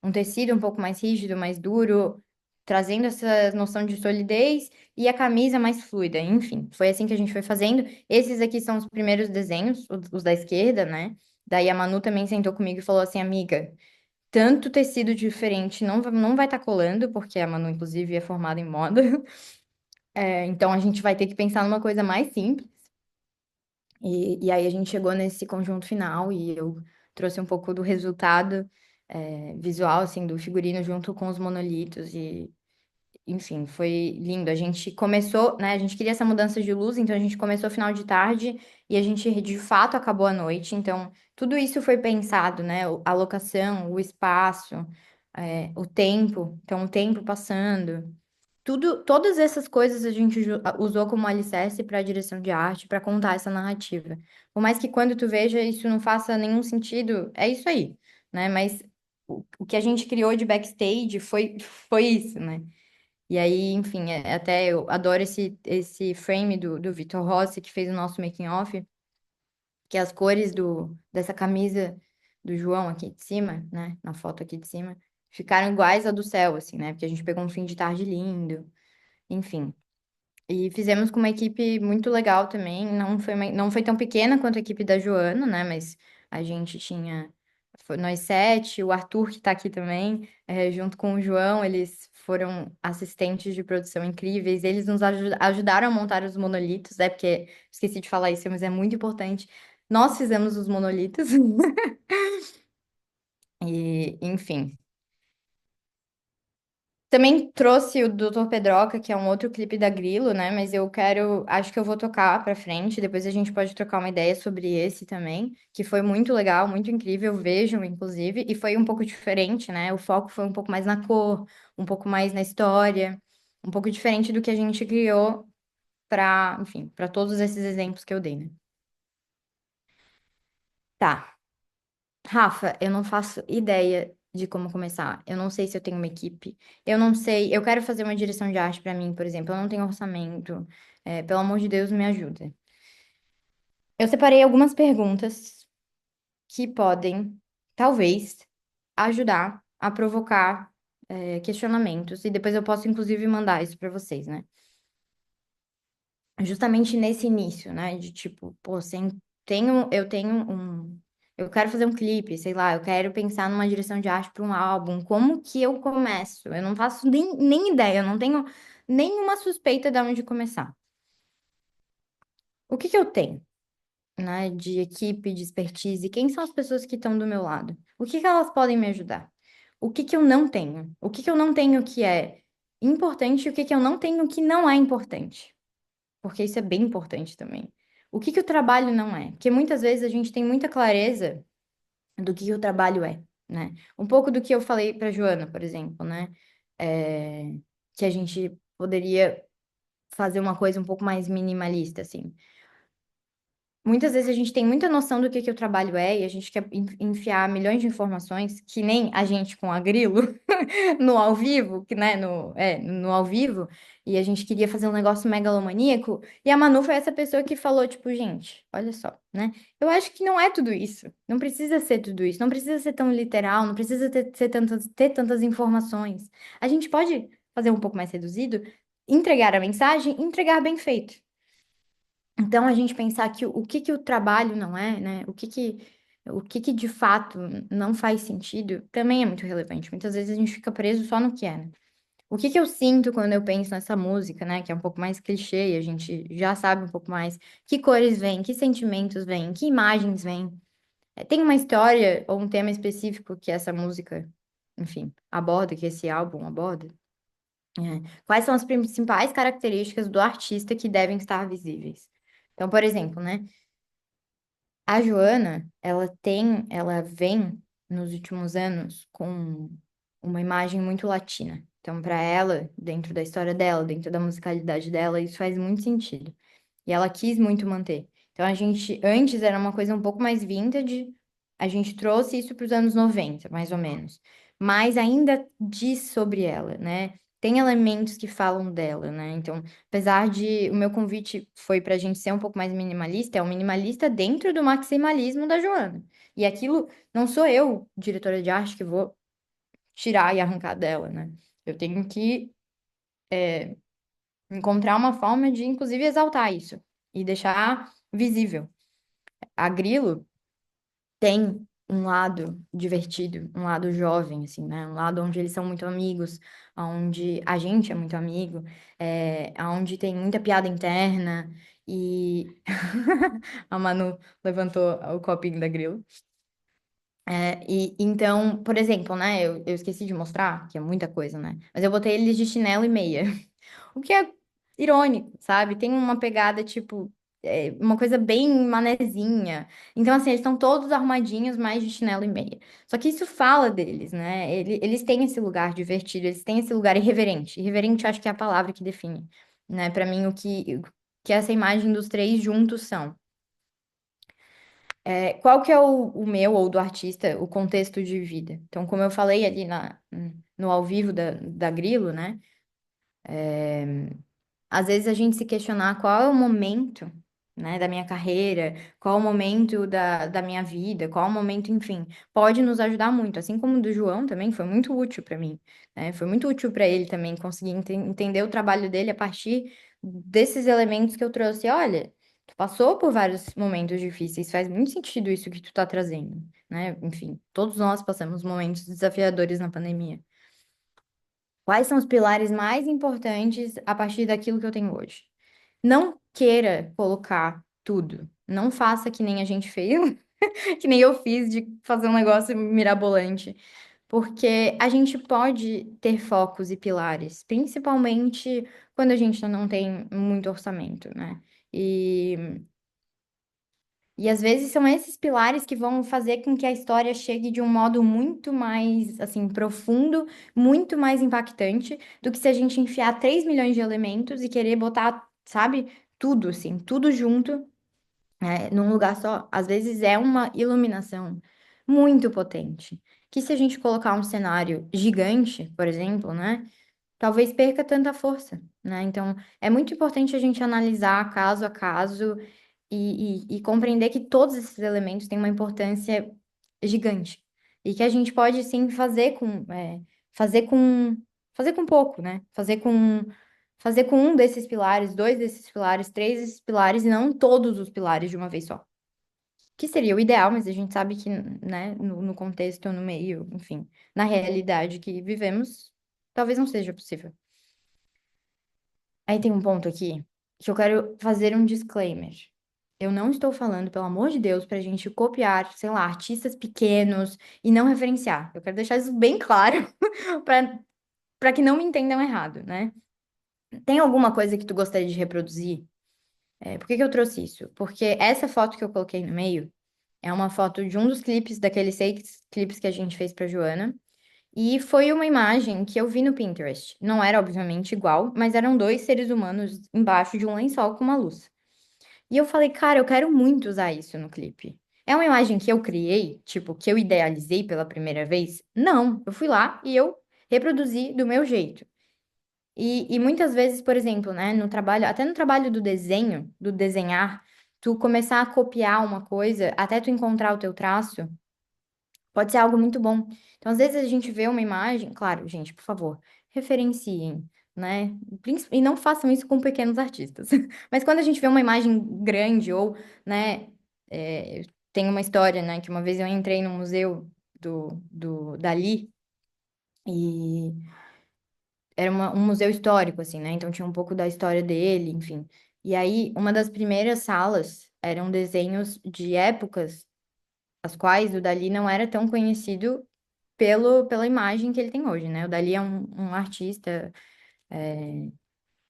um tecido um pouco mais rígido, mais duro, trazendo essa noção de solidez, e a camisa mais fluida. Enfim, foi assim que a gente foi fazendo. Esses aqui são os primeiros desenhos, os da esquerda, né? Daí a Manu também sentou comigo e falou assim, amiga, tanto tecido diferente não vai estar colando, porque a Manu, inclusive, é formada em moda. Então a gente vai ter que pensar numa coisa mais simples. E aí a gente chegou nesse conjunto final e eu trouxe um pouco do resultado visual, assim, do figurino junto com os monolitos. enfim, foi lindo. A gente começou, né? A gente queria essa mudança de luz, então a gente começou final de tarde e a gente de fato acabou à noite. Então, tudo isso foi pensado, né? A locação, o espaço, o tempo. Então, o tempo passando. Tudo, todas essas coisas a gente usou como alicerce para a direção de arte, para contar essa narrativa. Por mais que quando tu veja isso não faça nenhum sentido, é isso aí, né? Mas o que a gente criou de backstage foi isso, né? E aí, enfim, até eu adoro esse frame do Vitor Rossi, que fez o nosso making of, que as cores dessa camisa do João aqui de cima, né? Na foto aqui de cima, ficaram iguais à do céu, assim, né? Porque a gente pegou um fim de tarde lindo, enfim. E fizemos com uma equipe muito legal também. Não foi tão pequena quanto a equipe da Joana, né? Mas a gente tinha. Foi nós sete, o Arthur, que está aqui também, junto com o João, eles foram assistentes de produção incríveis. Eles nos ajudaram a montar os monolitos, né? Porque esqueci de falar isso, mas é muito importante. Nós fizemos os monolitos. E, enfim. Também trouxe o Doutor Pedroca, que é um outro clipe da Grilo, né? Mas acho que eu vou tocar pra frente. Depois a gente pode trocar uma ideia sobre esse também, que foi muito legal, muito incrível. Vejam, inclusive, e foi um pouco diferente, né? O foco foi um pouco mais na cor, um pouco mais na história, um pouco diferente do que a gente criou para, enfim, para todos esses exemplos que eu dei, né? Tá. Rafa, eu não faço ideia de como começar. Eu não sei se eu tenho uma equipe. Eu não sei. Eu quero fazer uma direção de arte para mim, por exemplo. Eu não tenho orçamento. Pelo amor de Deus, me ajuda. Eu separei algumas perguntas que podem, talvez, ajudar a provocar, questionamentos. E depois eu posso, inclusive, mandar isso para vocês, né? Justamente nesse início, né? De tipo, pô, eu tenho um. Eu quero fazer um clipe, sei lá, eu quero pensar numa direção de arte para um álbum. Como que eu começo? Eu não faço nem ideia, eu não tenho nenhuma suspeita de onde começar. O que que eu tenho, né, de equipe, de expertise? Quem são as pessoas que estão do meu lado? O que que elas podem me ajudar? O que que eu não tenho? O que que eu não tenho que é importante e o que que eu não tenho que não é importante? Porque isso é bem importante também. O que que o trabalho não é? Porque muitas vezes a gente tem muita clareza do que o trabalho é, né? Um pouco do que eu falei para Joana, por exemplo, né? É, que a gente poderia fazer uma coisa um pouco mais minimalista, assim. Muitas vezes a gente tem muita noção do que o trabalho é e a gente quer enfiar milhões de informações, que nem a gente com a Grilo, no ao vivo, que, né, no ao vivo, e a gente queria fazer um negócio megalomaníaco, e a Manu foi essa pessoa que falou, tipo, gente, olha só, né? Eu acho que não é tudo isso. Não precisa ser tudo isso, não precisa ser tão literal, não precisa ter tantas informações. A gente pode fazer um pouco mais reduzido, entregar a mensagem, e entregar bem feito. Então, a gente pensar que o que que o trabalho não é, né? O que que de fato não faz sentido, também é muito relevante. Muitas vezes a gente fica preso só no que é, né? O que que eu sinto quando eu penso nessa música, né? Que é um pouco mais clichê, e a gente já sabe um pouco mais que cores vêm, que sentimentos vêm, que imagens vêm. Tem uma história ou um tema específico que essa música, enfim, aborda, que esse álbum aborda? Quais são as principais características do artista que devem estar visíveis? Então, por exemplo, né? A Joana, ela vem nos últimos anos com uma imagem muito latina. Então, para ela, dentro da história dela, dentro da musicalidade dela, isso faz muito sentido. E ela quis muito manter. Então, a gente, antes era uma coisa um pouco mais vintage, a gente trouxe isso para os anos 90, mais ou menos. Mas ainda diz sobre ela, né? Tem elementos que falam dela, né? Então, apesar de o meu convite foi para a gente ser um pouco mais minimalista, é um minimalista dentro do maximalismo da Joana. E aquilo não sou eu, diretora de arte, que vou tirar e arrancar dela, né? Eu tenho que encontrar uma forma de, inclusive, exaltar isso e deixar visível. A Grilo tem um lado divertido, um lado jovem, assim, né? Um lado onde eles são muito amigos, onde a gente é muito amigo, onde tem muita piada interna e a Manu levantou o copinho da Grilo. E então, por exemplo, né? Eu esqueci de mostrar, que é muita coisa, né? Mas eu botei eles de chinelo e meia. O que é irônico, sabe? Tem uma pegada, tipo, uma coisa bem manezinha. Então, assim, eles estão todos arrumadinhos, mais de chinelo e meia. Só que isso fala deles, né? Eles têm esse lugar divertido, eles têm esse lugar irreverente. Irreverente, eu acho que é a palavra que define, né? Pra mim, que essa imagem dos três juntos são. Qual que é o meu ou do artista, o contexto de vida? Então, como eu falei ali no ao vivo da Grilo, né? Às vezes a gente se questionar qual é o momento, né, da minha carreira, qual é o momento da minha vida, qual é o momento, enfim, pode nos ajudar muito. Assim como o do João também foi muito útil para mim, né? Foi muito útil para ele também conseguir entender o trabalho dele a partir desses elementos que eu trouxe. Olha, tu passou por vários momentos difíceis, faz muito sentido isso que tu tá trazendo, né? Enfim, todos nós passamos momentos desafiadores na pandemia. Quais são os pilares mais importantes a partir daquilo que eu tenho hoje? Não queira colocar tudo. Não faça que nem a gente fez, que nem eu fiz de fazer um negócio mirabolante. Porque a gente pode ter focos e pilares, principalmente quando a gente não tem muito orçamento, né? E e às vezes são esses pilares que vão fazer com que a história chegue de um modo muito mais, assim, profundo, muito mais impactante do que se a gente enfiar 3 milhões de elementos e querer botar, sabe, tudo, assim, tudo junto, num lugar só. Às vezes é uma iluminação muito potente. Que se a gente colocar um cenário gigante, por exemplo, né? Talvez perca tanta força, né? Então, é muito importante a gente analisar caso a caso e compreender que todos esses elementos têm uma importância gigante e que a gente pode sim fazer com, fazer com pouco, né? Fazer com um desses pilares, dois desses pilares, três desses pilares e não todos os pilares de uma vez só. Que seria o ideal, mas a gente sabe que, né, no contexto, no meio, enfim, na realidade que vivemos, talvez não seja possível. Aí tem um ponto aqui que eu quero fazer um disclaimer. Eu não estou falando, pelo amor de Deus, pra gente copiar, sei lá, artistas pequenos e não referenciar. Eu quero deixar isso bem claro para que não me entendam errado, né? Tem alguma coisa que tu gostaria de reproduzir? Por que que eu trouxe isso? Porque essa foto que eu coloquei no meio é uma foto de um dos clipes, daqueles 6 clipes que a gente fez pra Joana. E foi uma imagem que eu vi no Pinterest. Não era, obviamente, igual, mas eram dois seres humanos embaixo de um lençol com uma luz. E eu falei, cara, eu quero muito usar isso no clipe. É uma imagem que eu criei, tipo, que eu idealizei pela primeira vez? Não, eu fui lá e eu reproduzi do meu jeito. E muitas vezes, por exemplo, né, no trabalho, até no trabalho do desenho, do desenhar, tu começar a copiar uma coisa, até tu encontrar o teu traço, pode ser algo muito bom. Então, às vezes a gente vê uma imagem, claro, gente, por favor, referenciem, né? E não façam isso com pequenos artistas. Mas quando a gente vê uma imagem grande ou, né, tem uma história, né, que uma vez eu entrei no museu do Dali e era um museu histórico, assim, né? Então tinha um pouco da história dele, enfim. E aí, uma das primeiras salas eram desenhos de épocas as quais o Dali não era tão conhecido pela imagem que ele tem hoje, né? O Dali é um artista,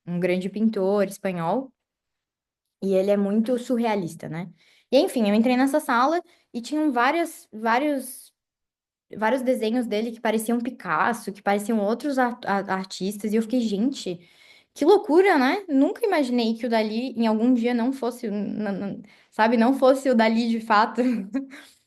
um grande pintor espanhol, e ele é muito surrealista, né? E enfim, eu entrei nessa sala e tinham vários desenhos dele que pareciam Picasso, que pareciam outros artistas, e eu fiquei, gente, que loucura, né? Nunca imaginei que o Dali em algum dia não fosse, sabe, não fosse o Dali de fato.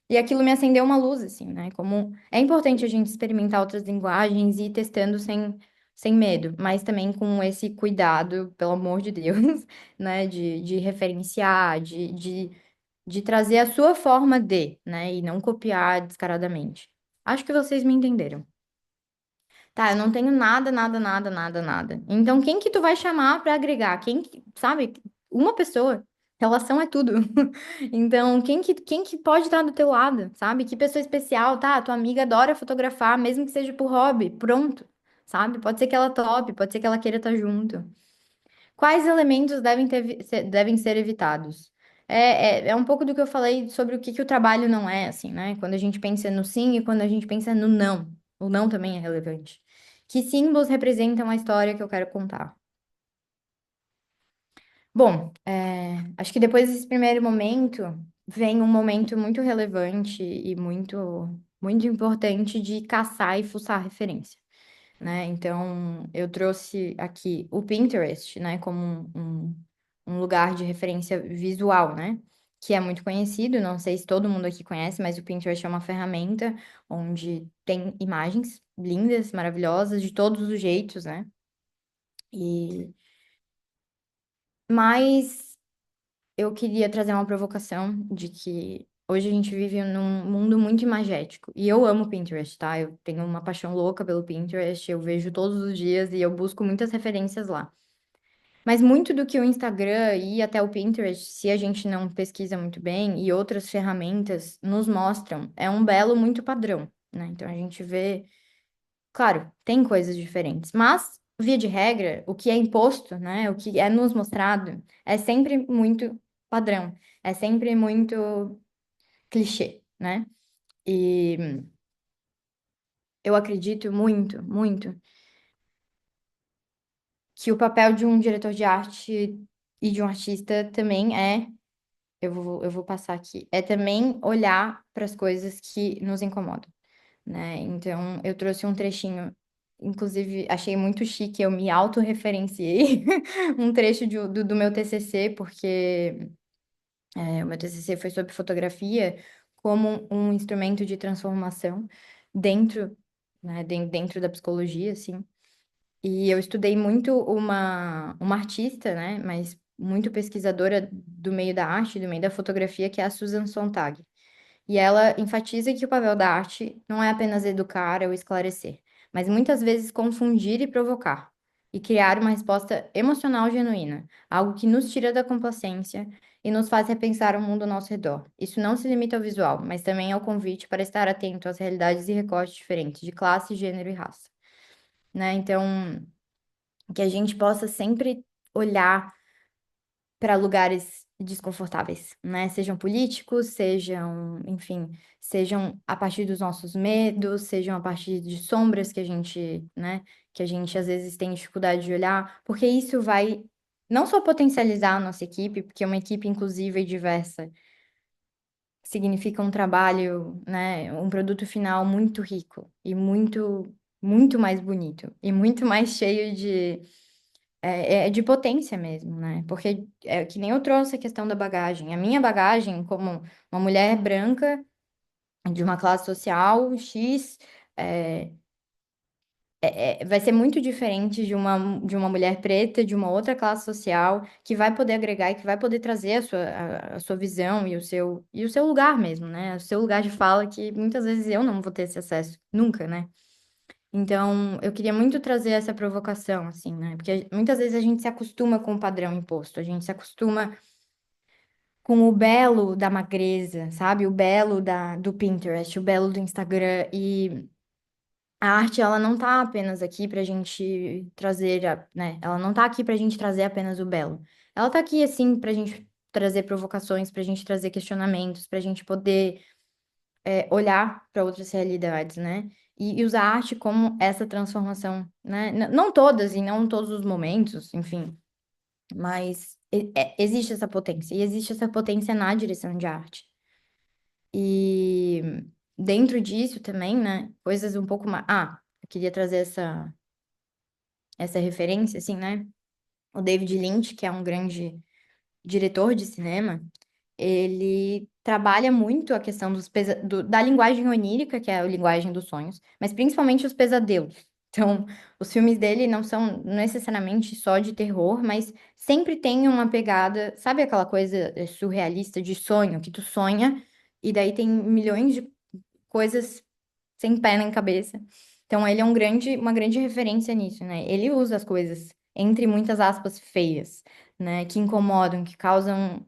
E aquilo me acendeu uma luz, assim, né? Como é importante a gente experimentar outras linguagens e ir testando sem medo, mas também com esse cuidado, pelo amor de Deus, né? De referenciar, de trazer a sua forma de, né? E não copiar descaradamente. Acho que vocês me entenderam. Tá, eu não tenho nada, nada, nada, nada, nada. Então, quem que tu vai chamar para agregar? Sabe? Uma pessoa. Relação é tudo. Então, quem que pode estar do teu lado, sabe? Que pessoa especial, tá? Tua amiga adora fotografar, mesmo que seja por hobby. Pronto, sabe? Pode ser que ela tope, pode ser que ela queira estar junto. Quais elementos devem ser evitados? É um pouco do que eu falei sobre o que que o trabalho não é, assim, né? Quando a gente pensa no sim e quando a gente pensa no não. O não também é relevante. Que símbolos representam a história que eu quero contar? Bom, acho que depois desse primeiro momento, vem um momento muito relevante e muito importante de caçar e fuçar referência, né? Então, eu trouxe aqui o Pinterest, né, como um lugar de referência visual, né? Que é muito conhecido, não sei se todo mundo aqui conhece, mas o Pinterest é uma ferramenta onde tem imagens lindas, maravilhosas, de todos os jeitos, né? E mas eu queria trazer uma provocação de que hoje a gente vive num mundo muito imagético. E eu amo Pinterest, tá? Eu tenho uma paixão louca pelo Pinterest, eu vejo todos os dias e eu busco muitas referências lá. Mas muito do que o Instagram e até o Pinterest, se a gente não pesquisa muito bem e outras ferramentas nos mostram, é um belo muito padrão, né? Então a gente vê. Claro, tem coisas diferentes, mas, via de regra, o que é imposto, né, o que é nos mostrado, é sempre muito padrão, é sempre muito clichê, né? E eu acredito muito, que o papel de um diretor de arte e de um artista também eu vou passar aqui, é também olhar para as coisas que nos incomodam, né? Então, eu trouxe um trechinho, inclusive achei muito chique, eu me autorreferenciei um trecho do meu TCC, porque o meu TCC foi sobre fotografia como um instrumento de transformação dentro, né, dentro da psicologia, assim. E eu estudei muito uma artista, né, mas muito pesquisadora do meio da arte, do meio da fotografia, que é a Susan Sontag. E ela enfatiza que o papel da arte não é apenas educar ou esclarecer, mas muitas vezes confundir e provocar, e criar uma resposta emocional genuína, algo que nos tira da complacência e nos faz repensar o mundo ao nosso redor. Isso não se limita ao visual, mas também ao convite para estar atento às realidades e recortes diferentes de classe, gênero e raça, né? Então, que a gente possa sempre olhar para lugares desconfortáveis, né? Sejam políticos, sejam, enfim, sejam a partir dos nossos medos, sejam a partir de sombras que a gente, né, que a gente às vezes tem dificuldade de olhar, porque isso vai não só potencializar a nossa equipe, porque uma equipe inclusiva e diversa significa um trabalho, né, um produto final muito rico e muito mais bonito e muito mais cheio é de potência mesmo, né? Porque é que nem eu trouxe a questão da bagagem. A minha bagagem, como uma mulher branca de uma classe social X, é, vai ser muito diferente de uma mulher preta de uma outra classe social que vai poder agregar e que vai poder trazer a sua visão e o seu lugar mesmo, né? O seu lugar de fala que muitas vezes eu não vou ter esse acesso, nunca, né? Então, eu queria muito trazer essa provocação, assim, né? Porque muitas vezes a gente se acostuma com o padrão imposto, a gente se acostuma com o belo da magreza, sabe? O belo do Pinterest, o belo do Instagram. E a arte, ela não tá apenas aqui pra gente trazer, né? Ela não tá aqui pra gente trazer apenas o belo. Ela tá aqui, assim, pra gente trazer provocações, pra gente trazer questionamentos, pra gente poder olhar para outras realidades, né? E usar a arte como essa transformação, né? Não todas e não todos os momentos, enfim, mas existe essa potência, e existe essa potência na direção de arte. E dentro disso também, né? Coisas um pouco mais. Ah, eu queria trazer essa referência, assim, né? O David Lynch, que é um grande diretor de cinema, ele trabalha muito a questão da linguagem onírica, que é a linguagem dos sonhos, mas principalmente os pesadelos. Então, os filmes dele não são necessariamente só de terror, mas sempre tem uma pegada, sabe aquela coisa surrealista de sonho, que tu sonha, e daí tem milhões de coisas sem pé nem cabeça. Então, ele é uma grande referência nisso, né? Ele usa as coisas, entre muitas aspas, feias, né? Que incomodam, que causam,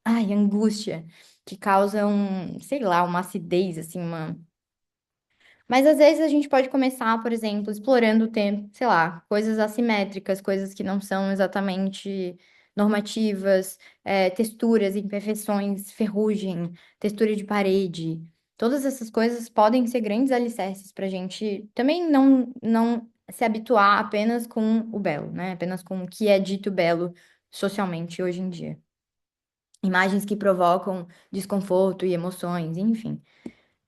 ai, angústia, que causam, sei lá, uma acidez, assim, uma. Mas às vezes a gente pode começar, por exemplo, explorando o tempo, sei lá, coisas assimétricas, coisas que não são exatamente, normativas, texturas, imperfeições, ferrugem, textura de parede. Todas essas coisas podem ser grandes alicerces para a gente também não se habituar apenas com o belo, né? Apenas com o que é dito belo socialmente hoje em dia. Imagens que provocam desconforto e emoções, enfim.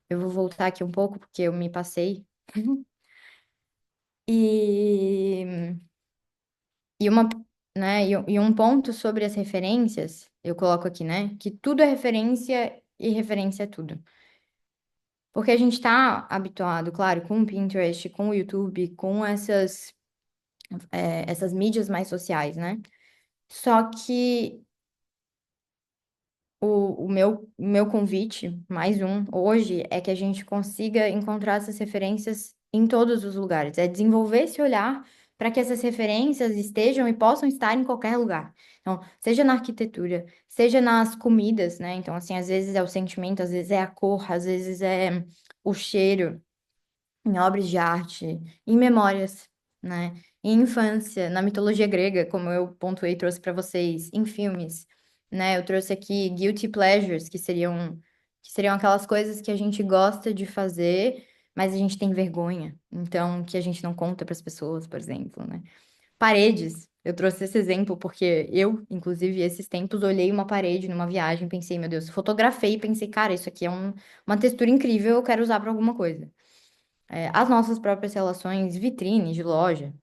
Eu vou voltar aqui um pouco porque eu me passei. E, e uma, né, e um ponto sobre as referências, eu coloco aqui, né, que tudo é referência e referência é tudo. Porque a gente está habituado, claro, com o Pinterest, com o YouTube, com essas mídias mais sociais, né? Só que o meu convite, mais um, hoje, é que a gente consiga encontrar essas referências em todos os lugares. É desenvolver esse olhar para que essas referências estejam e possam estar em qualquer lugar. Então, seja na arquitetura, seja nas comidas, né? Então, assim, às vezes é o sentimento, às vezes é a cor, às vezes é o cheiro em obras de arte, em memórias, né? Em infância, na mitologia grega, como eu pontuei e trouxe para vocês, em filmes, né? Eu trouxe aqui guilty pleasures, que seriam aquelas coisas que a gente gosta de fazer, mas a gente tem vergonha, então que a gente não conta para as pessoas, por exemplo, né? Paredes. Eu trouxe esse exemplo porque eu, inclusive, esses tempos, olhei uma parede numa viagem, pensei, meu Deus, fotografei e pensei, cara, isso aqui é uma textura incrível, eu quero usar para alguma coisa. As nossas próprias relações, vitrines de loja,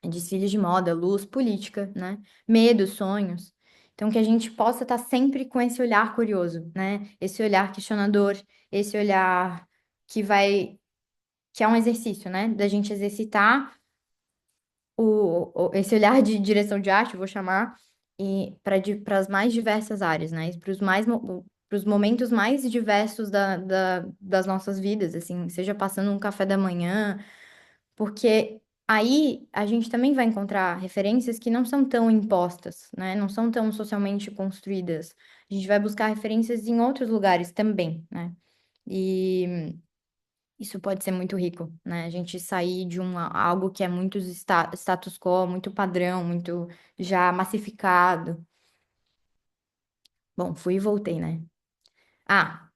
desfiles de moda, luz, política, né? Medos, sonhos. Então, que a gente possa estar sempre com esse olhar curioso, né? Esse olhar questionador, esse olhar que vai, que é um exercício, né? Da gente exercitar esse olhar de direção de arte, eu vou chamar, e para as mais diversas áreas, né? Para os momentos mais diversos das nossas vidas, assim, seja passando um café da manhã, porque aí a gente também vai encontrar referências que não são tão impostas, né? Não são tão socialmente construídas. A gente vai buscar referências em outros lugares também, né? E isso pode ser muito rico, né? A gente sair de algo que é muito status quo, muito padrão, muito já massificado. Bom, fui e voltei, né? Ah,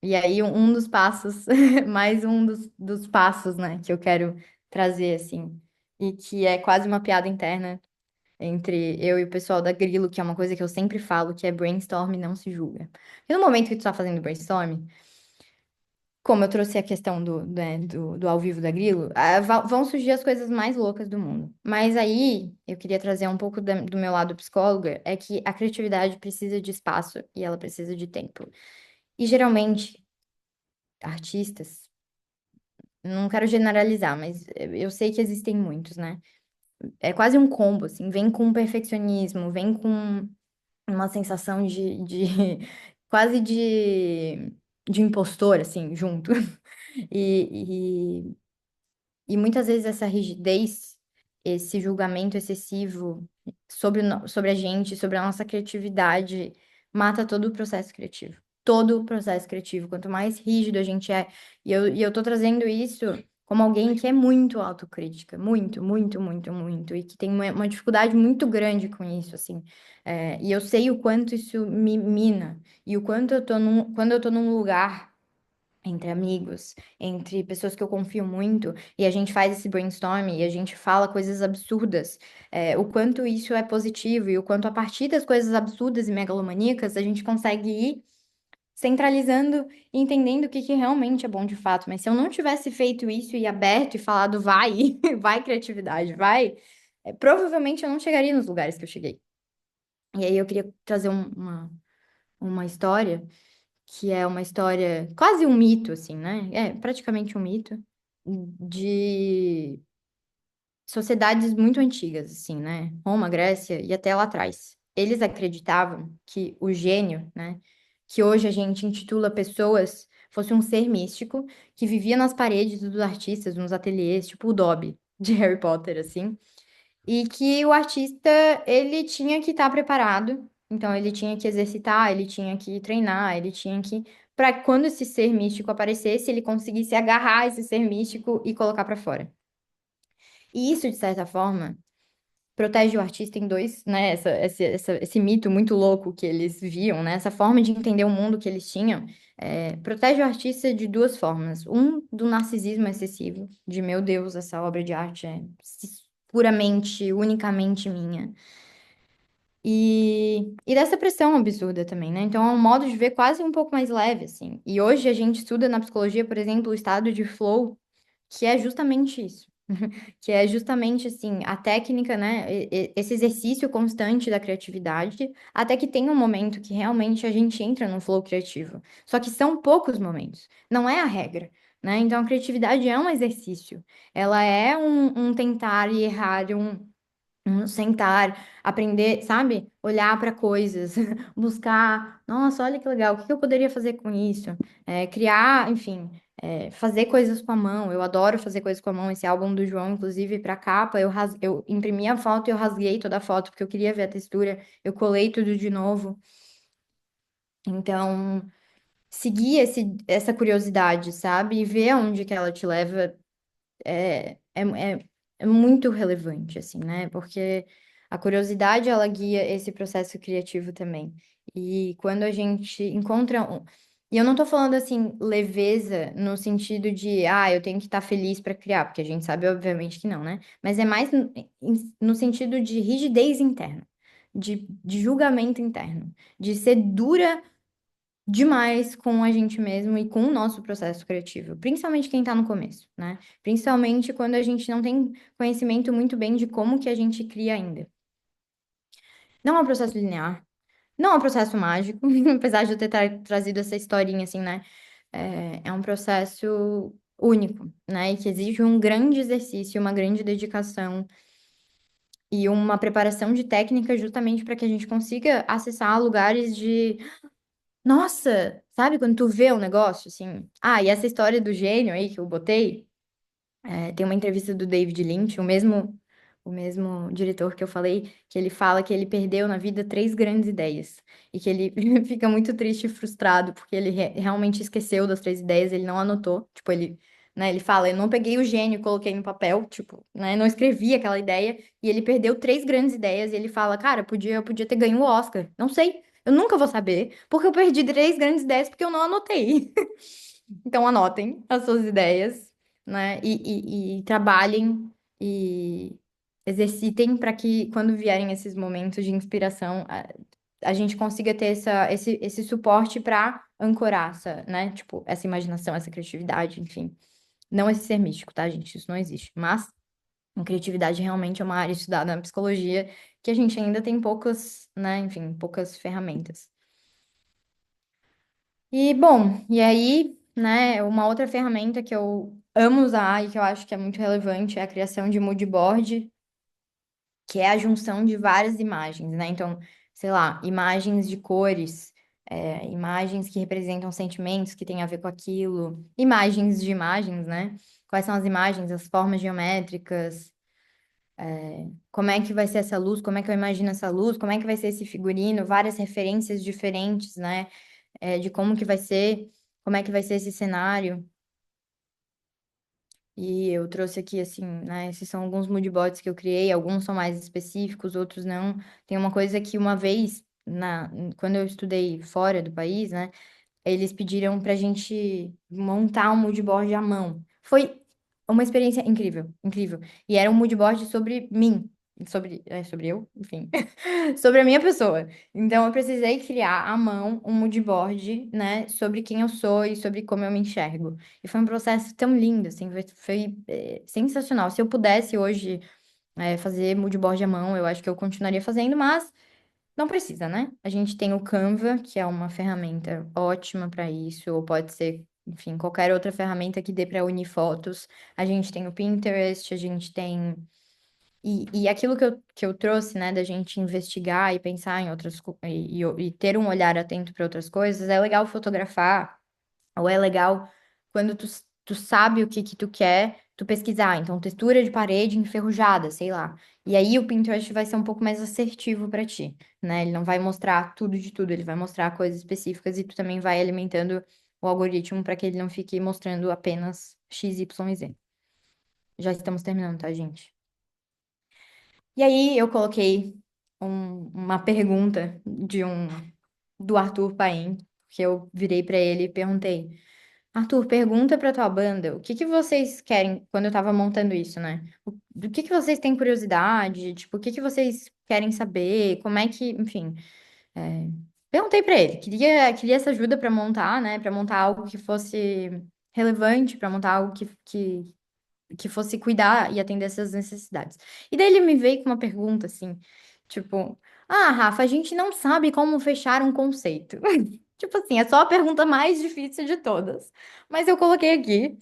e aí um dos passos, mais um dos passos, né, que eu quero trazer, assim, e que é quase uma piada interna entre eu e o pessoal da Grilo, que é uma coisa que eu sempre falo, que é brainstorm não se julga. E no momento que tu tá fazendo brainstorm, como eu trouxe a questão do ao vivo da Grilo, vão surgir as coisas mais loucas do mundo. Mas aí, eu queria trazer um pouco do meu lado psicóloga, é que a criatividade precisa de espaço e ela precisa de tempo. E geralmente, artistas, não quero generalizar, mas eu sei que existem muitos, né? É quase um combo, assim, vem com perfeccionismo, vem com uma sensação quase de impostor, assim, junto. E, e muitas vezes essa rigidez, esse julgamento excessivo sobre a gente, sobre a nossa criatividade, mata todo o processo criativo. Todo o processo criativo. Quanto mais rígido a gente é. E eu tô trazendo isso como alguém que é muito autocrítica. Muito, muito, muito, muito. E que tem uma dificuldade muito grande com isso, assim. E eu sei o quanto isso me mina. E o quanto quando eu tô num lugar entre amigos, entre pessoas que eu confio muito, e a gente faz esse brainstorm e a gente fala coisas absurdas, o quanto isso é positivo e o quanto a partir das coisas absurdas e megalomaníacas a gente consegue ir centralizando e entendendo o que que realmente é bom de fato. Mas se eu não tivesse feito isso e aberto e falado vai, vai criatividade, vai, provavelmente eu não chegaria nos lugares que eu cheguei. E aí eu queria trazer uma história que é uma história, quase um mito, assim, né? É praticamente um mito de sociedades muito antigas, assim, né? Roma, Grécia e até lá atrás. Eles acreditavam que o gênio, né? Que hoje a gente intitula pessoas, fosse um ser místico que vivia nas paredes dos artistas, nos ateliês, tipo o Dobby de Harry Potter, assim. E que o artista, ele tinha que estar preparado, então ele tinha que exercitar, ele tinha que treinar, ele tinha que, para quando esse ser místico aparecesse, ele conseguisse agarrar esse ser místico e colocar para fora. E isso, de certa forma, protege o artista em dois, né? Esse mito muito louco que eles viam, né? Essa forma de entender o mundo que eles tinham, protege o artista de duas formas. Um, do narcisismo excessivo, de meu Deus, essa obra de arte é puramente, unicamente minha. E dessa pressão absurda também, né? Então é um modo de ver quase um pouco mais leve, assim. E hoje a gente estuda na psicologia, por exemplo, o estado de flow, que é justamente isso. Que é justamente assim, a técnica, né? Esse exercício constante da criatividade, até que tem um momento que realmente a gente entra no flow criativo. Só que são poucos momentos, não é a regra, né? Então a criatividade é um exercício, ela é um tentar e errar, sentar, aprender, sabe? Olhar para coisas, buscar, nossa, olha que legal, o que que eu poderia fazer com isso? Criar, enfim, fazer coisas com a mão. Eu adoro fazer coisas com a mão. Esse álbum do João, inclusive, para capa, eu imprimi a foto e eu rasguei toda a foto porque eu queria ver a textura. Eu colei tudo de novo. Então, seguir essa curiosidade, sabe? E ver aonde que ela te leva é muito relevante, assim, né? Porque a curiosidade, ela guia esse processo criativo também. E quando a gente encontra um... E eu não tô falando, assim, leveza no sentido de, eu tenho que estar feliz para criar, porque a gente sabe, obviamente, que não, né? Mas é mais no sentido de rigidez interna, de julgamento interno, de ser dura demais com a gente mesmo e com o nosso processo criativo, principalmente quem está no começo, né? Principalmente quando a gente não tem conhecimento muito bem de como que a gente cria ainda. Não é um processo linear, não é um processo mágico, apesar de eu ter trazido essa historinha assim, né? É um processo único, né? E que exige um grande exercício, uma grande dedicação e uma preparação de técnica justamente para que a gente consiga acessar lugares de nossa, sabe quando tu vê um negócio assim? Ah, e essa história do gênio aí que eu botei, tem uma entrevista do David Lynch, o mesmo diretor que eu falei, que ele fala que ele perdeu na vida três grandes ideias e que ele fica muito triste e frustrado porque ele realmente esqueceu das três ideias, ele não anotou, tipo, né, ele fala, eu não peguei o gênio e coloquei no papel, tipo, né, não escrevi aquela ideia e ele perdeu três grandes ideias e ele fala, cara, eu podia ter ganho o Oscar, não sei, eu nunca vou saber, porque eu perdi três grandes ideias porque eu não anotei. Então anotem as suas ideias, né? E trabalhem e exercitem para que quando vierem esses momentos de inspiração, a gente consiga ter esse suporte para ancorar essa, né? Tipo, essa imaginação, essa criatividade, enfim. Não esse ser místico, tá, gente? Isso não existe. Mas a criatividade realmente é uma área estudada na psicologia que a gente ainda tem poucas, né? Enfim, poucas ferramentas. E, bom, e aí, né, uma outra ferramenta que eu amo usar e que eu acho que é muito relevante é a criação de mood board, que é a junção de várias imagens, né? Então, sei lá, imagens de cores, imagens que representam sentimentos que têm a ver com aquilo, imagens de imagens, né? Quais são as imagens, as formas geométricas, como é que vai ser essa luz, como é que eu imagino essa luz, como é que vai ser esse figurino, várias referências diferentes, né? De como que vai ser, como é que vai ser esse cenário. E eu trouxe aqui, assim, né? Esses são alguns moodboards que eu criei, alguns são mais específicos, outros não. Tem uma coisa que uma vez, quando eu estudei fora do país, né? Eles pediram pra gente montar um moodboard à mão. Foi uma experiência incrível, incrível. E era um moodboard sobre mim, sobre eu, enfim. Sobre a minha pessoa. Então, eu precisei criar à mão um mood board, né, sobre quem eu sou e sobre como eu me enxergo. E foi um processo tão lindo, assim, foi sensacional. Se eu pudesse hoje, fazer mood board à mão, eu acho que eu continuaria fazendo, mas não precisa, né? A gente tem o Canva, que é uma ferramenta ótima para isso, ou pode ser, enfim, qualquer outra ferramenta que dê para unir fotos. A gente tem o Pinterest, a gente tem e aquilo que eu trouxe, né, da gente investigar e pensar em outras e ter um olhar atento para outras coisas, é legal fotografar, ou é legal quando tu sabe o que que tu quer, tu pesquisar. Então, textura de parede enferrujada, sei lá. E aí o Pinterest vai ser um pouco mais assertivo para ti, né? Ele não vai mostrar tudo de tudo, ele vai mostrar coisas específicas e tu também vai alimentando o algoritmo para que ele não fique mostrando apenas X, Y e Z. Já estamos terminando, tá, gente? E aí eu coloquei uma pergunta do Arthur Paim, que eu virei pra ele e perguntei: Arthur, pergunta pra tua banda o que que vocês querem quando eu tava montando isso, né? Do que vocês têm curiosidade? Tipo, o que que vocês querem saber? Como é que, enfim. é, Perguntei pra ele, queria essa ajuda pra montar, né? Pra montar algo que fosse relevante, pra montar algo que fosse cuidar e atender essas necessidades. E daí ele me veio com uma pergunta assim, tipo, ah, Rafa, a gente não sabe como fechar um conceito. Tipo assim, é só a pergunta mais difícil de todas. Mas eu coloquei aqui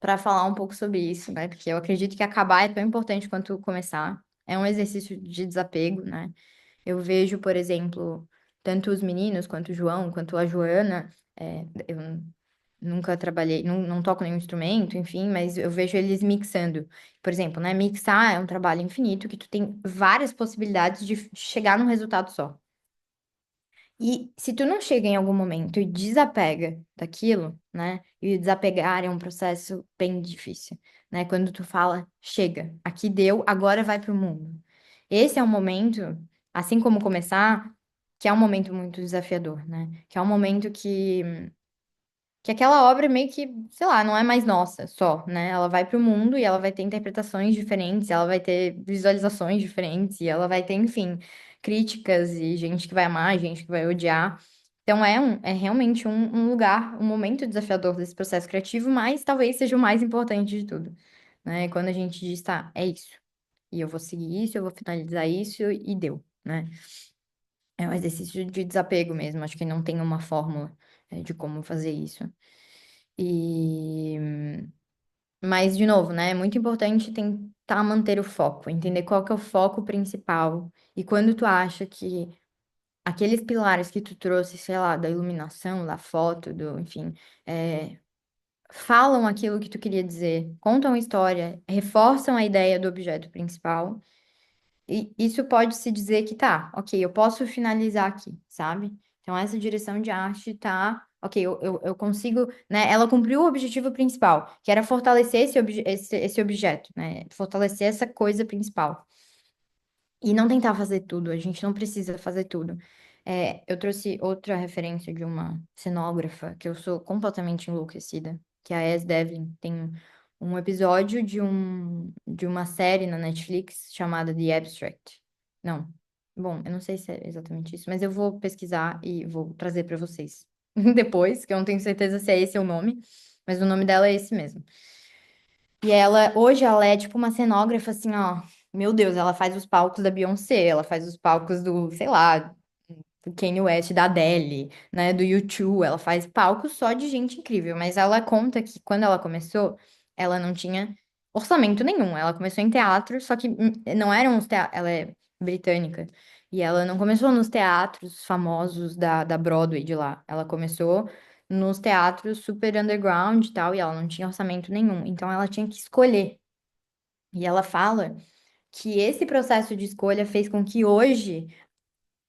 para falar um pouco sobre isso, né? Porque eu acredito que acabar é tão importante quanto começar. É um exercício de desapego, né? Eu vejo, por exemplo, tanto os meninos, quanto o João, quanto a Joana, eu nunca trabalhei, não toco nenhum instrumento, enfim, mas eu vejo eles mixando. Por exemplo, né? Mixar é um trabalho infinito que tu tem várias possibilidades de chegar num resultado só. E se tu não chega em algum momento e desapega daquilo, né? E desapegar é um processo bem difícil, né? Quando tu fala, chega, aqui deu, agora vai pro mundo. Esse é um momento, assim como começar, que é um momento muito desafiador, né? Que é um momento que aquela obra meio que, sei lá, não é mais nossa só, né? Ela vai para o mundo e ela vai ter interpretações diferentes, ela vai ter visualizações diferentes, e ela vai ter, enfim, críticas e gente que vai amar, gente que vai odiar. Então é realmente um lugar, um momento desafiador desse processo criativo, mas talvez seja o mais importante de tudo, né? Quando a gente diz, tá, é isso, e eu vou seguir isso, eu vou finalizar isso e deu, né? É um exercício de desapego mesmo, acho que não tem uma fórmula, de como fazer isso. E... Mas, de novo, né? É muito importante tentar manter o foco, entender qual que é o foco principal. E quando tu acha que aqueles pilares que tu trouxe, sei lá, da iluminação, da foto, enfim, é, falam aquilo que tu queria dizer, contam a história, reforçam a ideia do objeto principal. E isso pode se dizer que tá, ok, eu posso finalizar aqui, sabe? Então, essa direção de arte tá, ok, eu consigo, né? Ela cumpriu o objetivo principal, que era fortalecer esse objeto, né? Fortalecer essa coisa principal. E não tentar fazer tudo, a gente não precisa fazer tudo. Eu trouxe outra referência de uma cenógrafa que eu sou completamente enlouquecida, que é a As Devlin. Tem um episódio de uma série na Netflix chamada The Abstract. Não, bom, eu não sei se é exatamente isso, mas eu vou pesquisar e vou trazer para vocês depois, que eu não tenho certeza se é esse o nome, mas o nome dela é esse mesmo. E hoje ela é tipo uma cenógrafa assim, ó. Meu Deus, ela faz os palcos da Beyoncé, ela faz os palcos do, sei lá, do Kanye West, da Adele, né, do U2, ela faz palcos só de gente incrível, mas ela conta que quando ela começou, ela não tinha orçamento nenhum. Ela começou em teatro, só que não eram os teatros, ela é britânica. E ela não começou nos teatros famosos da Broadway de lá. Ela começou nos teatros super underground e tal, e ela não tinha orçamento nenhum. Então ela tinha que escolher. E ela fala que esse processo de escolha fez com que hoje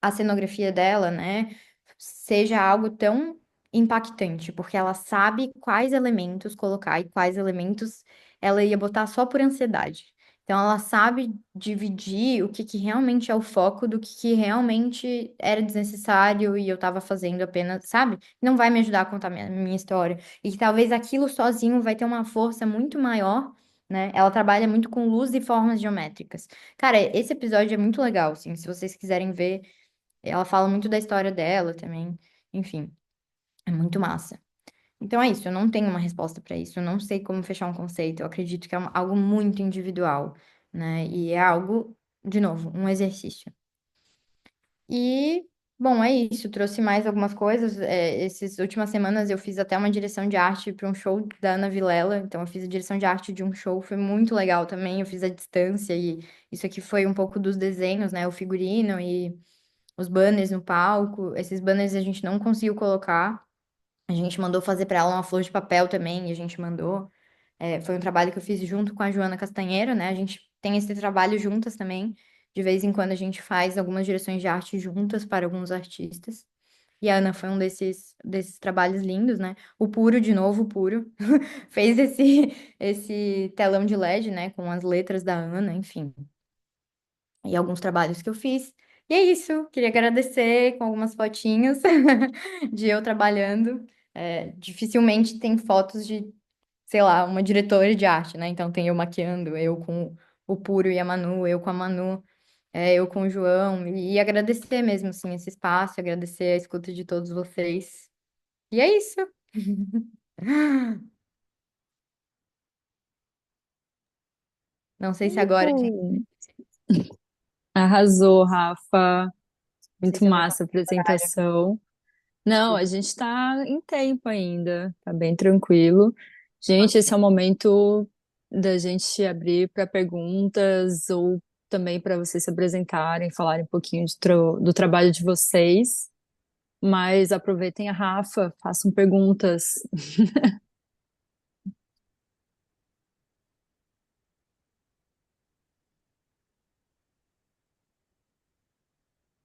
a cenografia dela, né, seja algo tão impactante, porque ela sabe quais elementos colocar e quais elementos ela ia botar só por ansiedade. Então, ela sabe dividir o que que realmente é o foco do que realmente era desnecessário e eu estava fazendo apenas, sabe? Não vai me ajudar a contar minha história. E que talvez aquilo sozinho vai ter uma força muito maior, né? Ela trabalha muito com luz e formas geométricas. Cara, esse episódio é muito legal, assim, se vocês quiserem ver. Ela fala muito da história dela também. Enfim, é muito massa. Então é isso, eu não tenho uma resposta para isso. Eu não sei como fechar um conceito. Eu acredito que é algo muito individual, né? E é algo, de novo, um exercício. E, bom, é isso. Trouxe mais algumas coisas. Essas últimas semanas eu fiz até uma direção de arte para um show da Ana Vilela. Então eu fiz a direção de arte de um show, foi muito legal também. Eu fiz a distância e isso aqui foi um pouco dos desenhos, né? O figurino e os banners no palco. Esses banners a gente não conseguiu colocar. A gente mandou fazer para ela uma flor de papel também, e a gente mandou. Foi um trabalho que eu fiz junto com a Joana Castanheira, né? A gente tem esse trabalho juntas também. De vez em quando a gente faz algumas direções de arte juntas para alguns artistas. E a Ana foi um desses trabalhos lindos, né? O Puro, de novo, o Puro, fez esse telão de LED, né? Com as letras da Ana, enfim. e alguns trabalhos que eu fiz. E é isso, queria agradecer com algumas fotinhos de eu trabalhando. Dificilmente tem fotos de, sei lá, uma diretora de arte, né? Então tem eu maquiando, eu com o Puro e a Manu, eu com a Manu, eu com o João, e agradecer mesmo, assim, esse espaço, agradecer a escuta de todos vocês. E é isso. Não sei se agora, gente, Uhul. Arrasou, Rafa. não sei Muito se eu vou massa a conseguir horário. apresentação. Não, a Desculpa. gente está em tempo ainda, tá bem tranquilo. Gente, esse Ótimo. é o momento da gente abrir para perguntas ou também para vocês se apresentarem, falarem um pouquinho do trabalho de vocês. Mas aproveitem a Rafa, façam perguntas.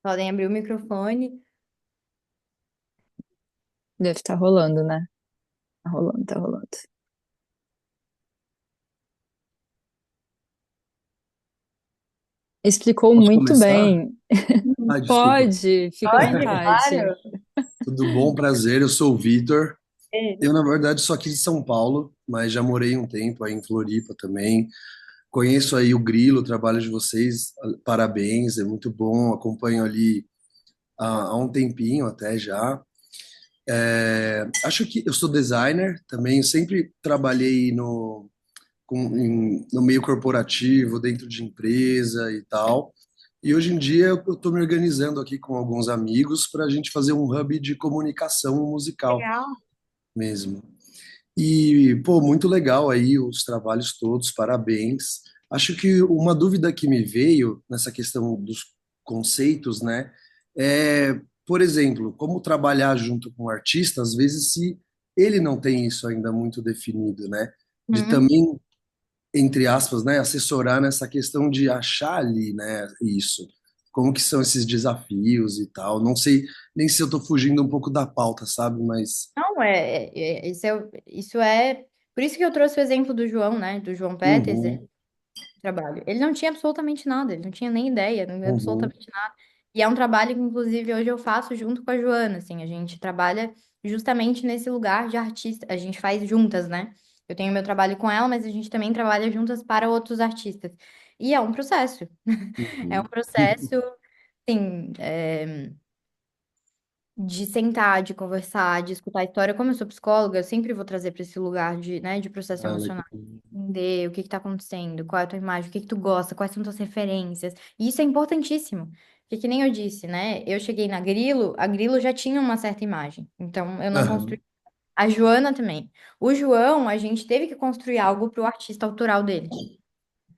Podem abrir o microfone. Deve estar rolando, né? Tá rolando, tá rolando. Explicou Posso muito começar? bem. Desculpa. Pode, fica à Pode, vontade. claro. Tudo bom? Prazer, eu sou o Vitor. É. Eu, na verdade, sou aqui de São Paulo, mas já morei um tempo aí em Floripa também. Conheço aí o Grilo, o trabalho de vocês, parabéns, é muito bom. Acompanho ali há um tempinho até já. Acho que eu sou designer também, eu sempre trabalhei no meio corporativo, dentro de empresa e tal. E hoje em dia eu estou me organizando aqui com alguns amigos para a gente fazer um hub de comunicação musical Legal. mesmo. E, pô, muito legal aí os trabalhos todos, parabéns. Acho que uma dúvida que me veio nessa questão dos conceitos, né, é, por exemplo, como trabalhar junto com o artista, às vezes se ele não tem isso ainda muito definido, né, de Hum. também entre aspas, né, assessorar nessa questão de achar ali, né, isso. Como que são esses desafios e tal. Não sei nem se eu tô fugindo um pouco da pauta, sabe? Mas. Não, isso é. Por isso que eu trouxe o exemplo do João, né? Do João Peters, Uhum, trabalho. Ele não tinha absolutamente nada, ele não tinha nem ideia, não tinha uhum, absolutamente nada. E é um trabalho que, inclusive, hoje eu faço junto com a Joana, assim, a gente trabalha justamente nesse lugar de artista, a gente faz juntas, né? Eu tenho meu trabalho com ela, mas a gente também trabalha juntas para outros artistas. E é um processo, é um uhum, processo, assim, de sentar, de conversar, de escutar a história. Como eu sou psicóloga, eu sempre vou trazer para esse lugar de, né, de processo Ah, legal. emocional. Entender o que está acontecendo, qual é a tua imagem, o que que tu gosta, quais são tuas referências. E isso é importantíssimo. Porque, que nem eu disse, né? Eu cheguei na Grilo, a Grilo já tinha uma certa imagem. Então, eu não Aham, construí. A Joana também. O João, a gente teve que construir algo para o artista autoral dele.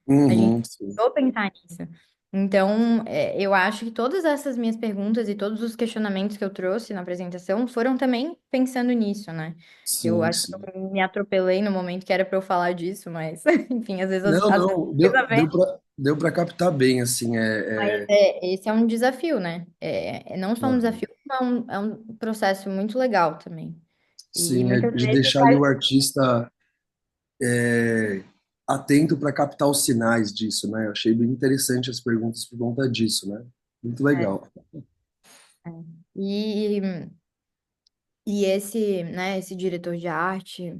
A gente uhum, sim. precisou pensar nisso. Então, eu acho que todas essas minhas perguntas e todos os questionamentos que eu trouxe na apresentação foram também pensando nisso, né? Eu Sim, acho que sim. eu me atropelei no momento que era para eu falar disso, mas, enfim, Não, às vezes não, precisa ver. deu para captar bem, assim, Mas esse é um desafio, né? É não só um aham. desafio, como é um processo muito legal também. E Sim, é muitas de vezes deixar ali o artista é, atento para captar os sinais disso, né? Eu achei bem interessante as perguntas por conta disso, né? Muito é, legal. é. E, e esse diretor de arte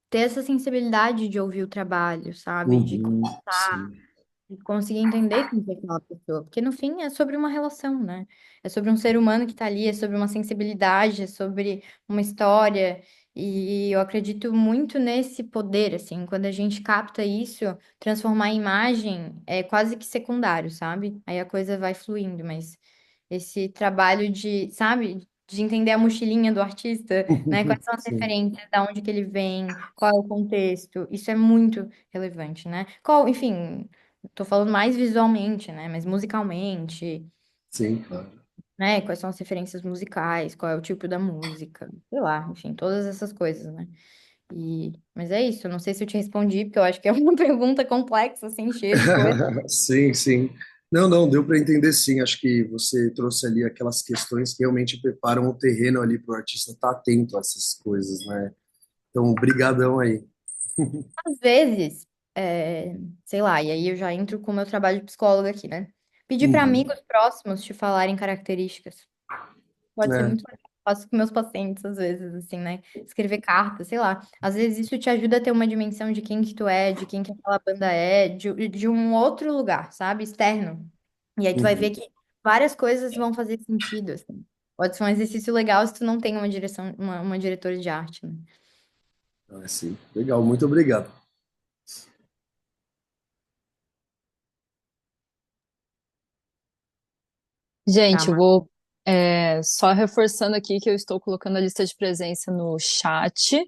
ter essa sensibilidade de ouvir o trabalho, sabe? De Uhum, sim, e conseguir entender com aquela pessoa. Porque no fim é sobre uma relação, né? É sobre um ser humano que está ali, é sobre uma sensibilidade, é sobre uma história. E eu acredito muito nesse poder, assim, quando a gente capta isso, transformar em imagem é quase que secundário, sabe? Aí a coisa vai fluindo, mas esse trabalho de, sabe? De entender a mochilinha do artista, né? Quais são as sim, referências, da onde que ele vem, qual é o contexto, isso é muito relevante, né? Qual, enfim, tô falando mais visualmente, né? Mas musicalmente, sim, claro. né? Quais são as referências musicais, qual é o tipo da música, sei lá, enfim, todas essas coisas, né? Mas é isso, eu não sei se eu te respondi, porque eu acho que é uma pergunta complexa, assim, cheia de coisas. Sim, sim. Não, não, deu para entender sim. Acho que você trouxe ali aquelas questões que realmente preparam o terreno ali para o artista estar atento a essas coisas, né? Então, brigadão aí. Às vezes, sei lá, e aí eu já entro com o meu trabalho de psicóloga aqui, né? Pedir para Uhum. amigos próximos te falarem características. Pode ser É, muito legal. Faço com meus pacientes, às vezes, assim, né? Escrever carta, sei lá. Às vezes isso te ajuda a ter uma dimensão de quem que tu é, de quem que aquela banda é, de um outro lugar, sabe? Externo. E aí tu vai ver uhum. que várias coisas vão fazer sentido, assim. Pode ser um exercício legal se tu não tem uma direção, uma diretora de arte, né? Ah, sim. Legal, muito obrigado. Tá, Gente, eu vou só reforçando aqui que eu estou colocando a lista de presença no chat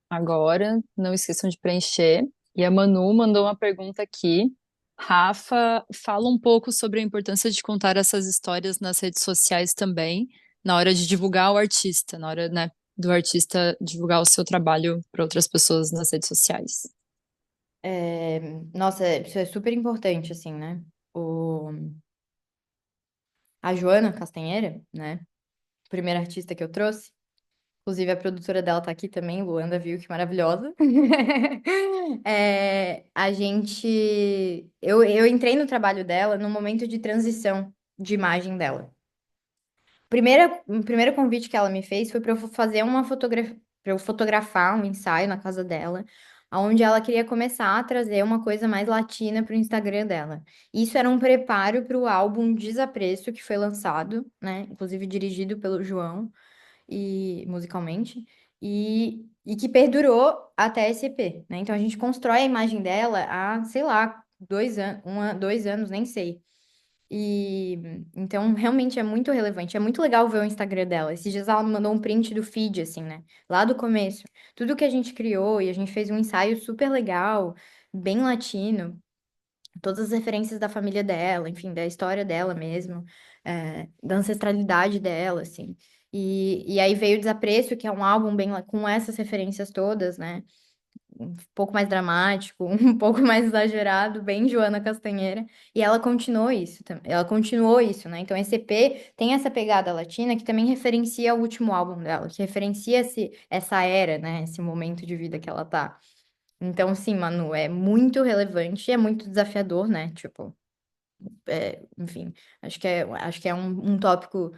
agora. Não esqueçam de preencher. E a Manu mandou uma pergunta aqui. Rafa, fala um pouco sobre a importância de contar essas histórias nas redes sociais também, na hora de divulgar o artista, na hora, né, do artista divulgar o seu trabalho para outras pessoas nas redes sociais. É, nossa, isso é super importante, assim, né? O, a Joana Castanheira, né? Primeira artista que eu trouxe. Inclusive, a produtora dela tá aqui também, Luanda, viu que maravilhosa. A gente. Eu entrei no trabalho dela no momento de transição de imagem dela. O primeiro convite que ela me fez foi para eu fazer uma fotografia, para eu fotografar um ensaio na casa dela, onde ela queria começar a trazer uma coisa mais latina para o Instagram dela. Isso era um preparo para o álbum Desapreço, que foi lançado, né? Inclusive dirigido pelo João e musicalmente, e que perdurou até esse EP, né? Então a gente constrói a imagem dela há, sei lá, 2 anos, 2 anos, nem sei. E então realmente é muito relevante. É muito legal ver o Instagram dela. Esses dias ela me mandou um print do feed, assim, né? Lá do começo. Tudo que a gente criou e a gente fez um ensaio super legal, bem latino, todas as referências da família dela, enfim, da história dela mesmo, da ancestralidade dela, assim. E aí veio o Desapreço, que é um álbum bem com essas referências todas, né? Um pouco mais dramático, um pouco mais exagerado, bem Joana Castanheira. E ela continuou isso também. Ela continuou isso, né? Então esse EP tem essa pegada latina que também referencia o último álbum dela, que referencia essa era, né? Esse momento de vida que ela tá. Então, sim, Manu, é muito relevante e é muito desafiador, né? Tipo, enfim, acho que é um tópico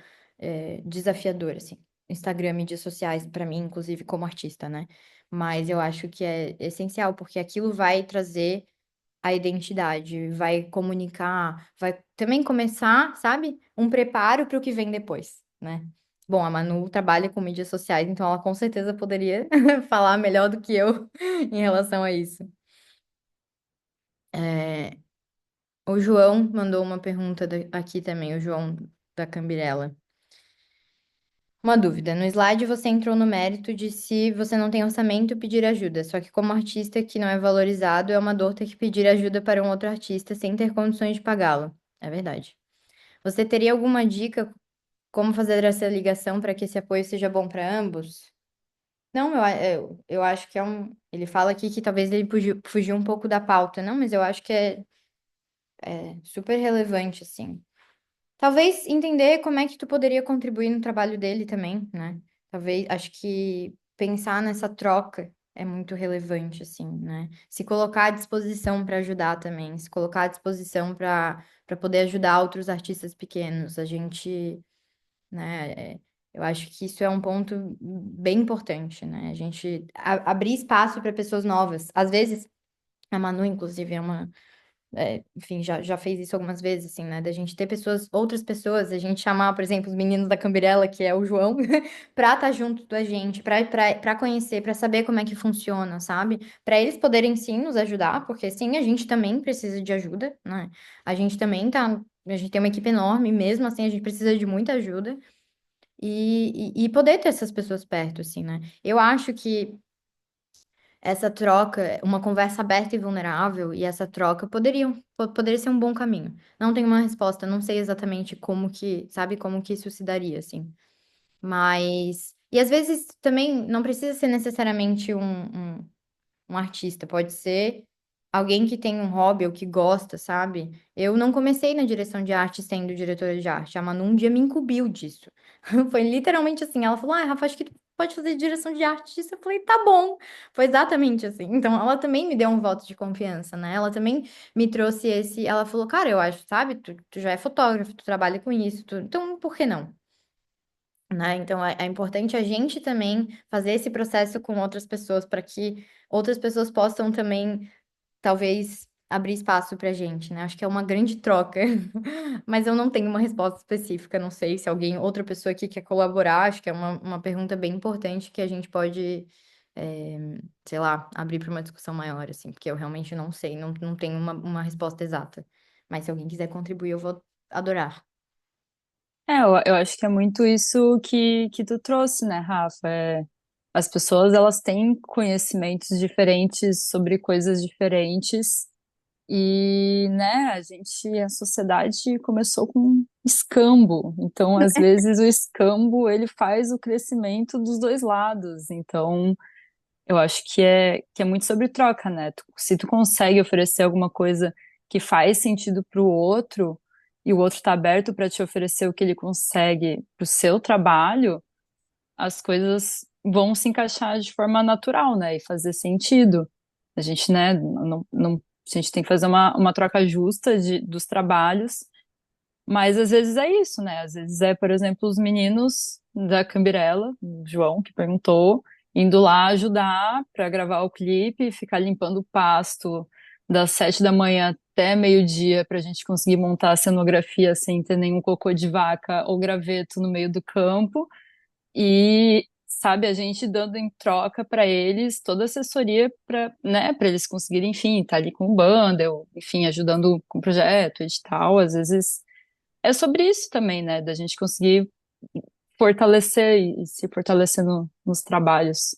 desafiador, assim. Instagram, mídias sociais, para mim, inclusive como artista, né? Mas eu acho que é essencial, porque aquilo vai trazer a identidade, vai comunicar, vai também começar, sabe? Um preparo para o que vem depois, né? Bom, a Manu trabalha com mídias sociais, então ela com certeza poderia falar melhor do que eu em relação a isso. É, O João mandou uma pergunta aqui também, o João da Cambirela. Uma dúvida. No slide você entrou no mérito de se você não tem orçamento, pedir ajuda. Só que como artista que não é valorizado, é uma dor ter que pedir ajuda para um outro artista sem ter condições de pagá-lo. É verdade. Você teria alguma dica como fazer essa ligação para que esse apoio seja bom para ambos? Não, eu acho que é um. Ele fala aqui que talvez ele fugiu um pouco da pauta. Não, mas eu acho que é super relevante, assim. Talvez entender como é que tu poderia contribuir no trabalho dele também, né? Talvez, acho que pensar nessa troca é muito relevante, assim, né? Se colocar à disposição para ajudar também, se colocar à disposição para poder ajudar outros artistas pequenos. A gente, né? Eu acho que isso é um ponto bem importante, né? A gente abrir espaço para pessoas novas. Às vezes, a Manu, inclusive, enfim, já fez isso algumas vezes, assim, né? Da gente ter outras pessoas, a gente chamar, por exemplo, os meninos da Cambirela, que é o João, pra estar junto da gente, pra conhecer, pra saber como é que funciona, sabe? Pra eles poderem sim nos ajudar, porque sim, a gente também precisa de ajuda, né? A gente também tá. A gente tem uma equipe enorme, mesmo assim, a gente precisa de muita ajuda. E poder ter essas pessoas perto, assim, né? Eu acho que essa troca, uma conversa aberta e vulnerável, e essa troca poderia ser um bom caminho. Não tenho uma resposta, não sei exatamente como que, sabe, como que isso se daria, assim. Mas. E às vezes também não precisa ser necessariamente um artista, pode ser alguém que tem um hobby ou que gosta, sabe? Eu não comecei na direção de arte sendo diretora de arte. A Manu um dia me incumbiu disso. Foi literalmente assim, ela falou: "Ah, Rafa, acho que tu pode fazer direção de arte disso. Eu falei, tá bom. Foi exatamente assim. Então, ela também me deu um voto de confiança, né? Ela também me trouxe esse. Ela falou, cara, eu acho, sabe? Tu já é fotógrafo, tu trabalha com isso, então por que não? Né? Então, é importante a gente também fazer esse processo com outras pessoas para que outras pessoas possam também talvez abrir espaço pra gente, né? Acho que é uma grande troca. Mas eu não tenho uma resposta específica. Não sei se alguém, outra pessoa aqui quer colaborar. Acho que é uma pergunta bem importante que a gente pode, sei lá, abrir para uma discussão maior, assim, porque eu realmente não sei, não tenho uma resposta exata. Mas se alguém quiser contribuir, eu vou adorar. Eu acho que é muito isso que tu trouxe, né, Rafa? As pessoas, elas têm conhecimentos diferentes sobre coisas diferentes e, né, a sociedade começou com escambo. Então, às vezes, o escambo, ele faz o crescimento dos dois lados. Então, eu acho que é muito sobre troca, né? Se tu consegue oferecer alguma coisa que faz sentido para o outro e o outro está aberto para te oferecer o que ele consegue para o seu trabalho, as coisas vão se encaixar de forma natural, né? E fazer sentido. A gente, né, não, a gente tem que fazer uma troca justa dos trabalhos, mas às vezes é isso, né? Às vezes é, por exemplo, os meninos da Cambirela, o João, que perguntou, indo lá ajudar para gravar o clipe, ficar limpando o pasto das 7 da manhã até meio-dia para a gente conseguir montar a cenografia sem ter nenhum cocô de vaca ou graveto no meio do campo. E, sabe, a gente dando em troca para eles toda a assessoria para, né, para eles conseguirem, enfim, estar ali com o bundle, enfim, ajudando com o projeto, edital, às vezes é sobre isso também, né? Da gente conseguir fortalecer e se fortalecer nos trabalhos,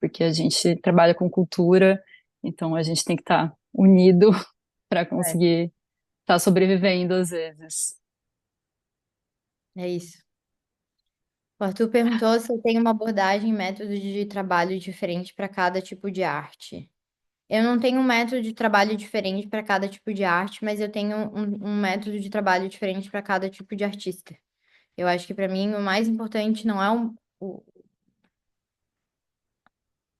porque a gente trabalha com cultura, então a gente tem que estar unido para É, conseguir estar sobrevivendo às vezes. é isso. O Arthur perguntou se eu tenho uma abordagem e método de trabalho diferente para cada tipo de arte. Eu não tenho um método de trabalho diferente para cada tipo de arte, mas eu tenho um método de trabalho diferente para cada tipo de artista. Eu acho que para mim o mais importante não é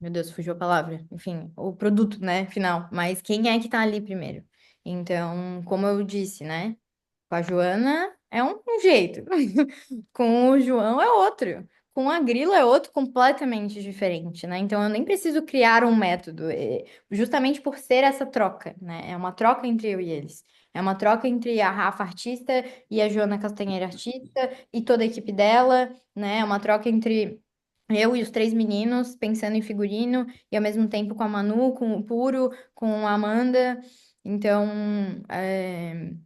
meu Deus, fugiu a palavra. Enfim, o produto, né, final, mas quem é que tá ali primeiro? Então, como eu disse, né? Com a Joana é um jeito, com o João é outro, com a Grilo é outro completamente diferente, né? Então eu nem preciso criar um método, justamente por ser essa troca, né? É uma troca entre eu e eles. É uma troca entre a Rafa artista e a Joana Castanheira artista e toda a equipe dela, né? É uma troca entre eu e os três meninos pensando em figurino e ao mesmo tempo com a Manu, com o Puro, com a Amanda. Então,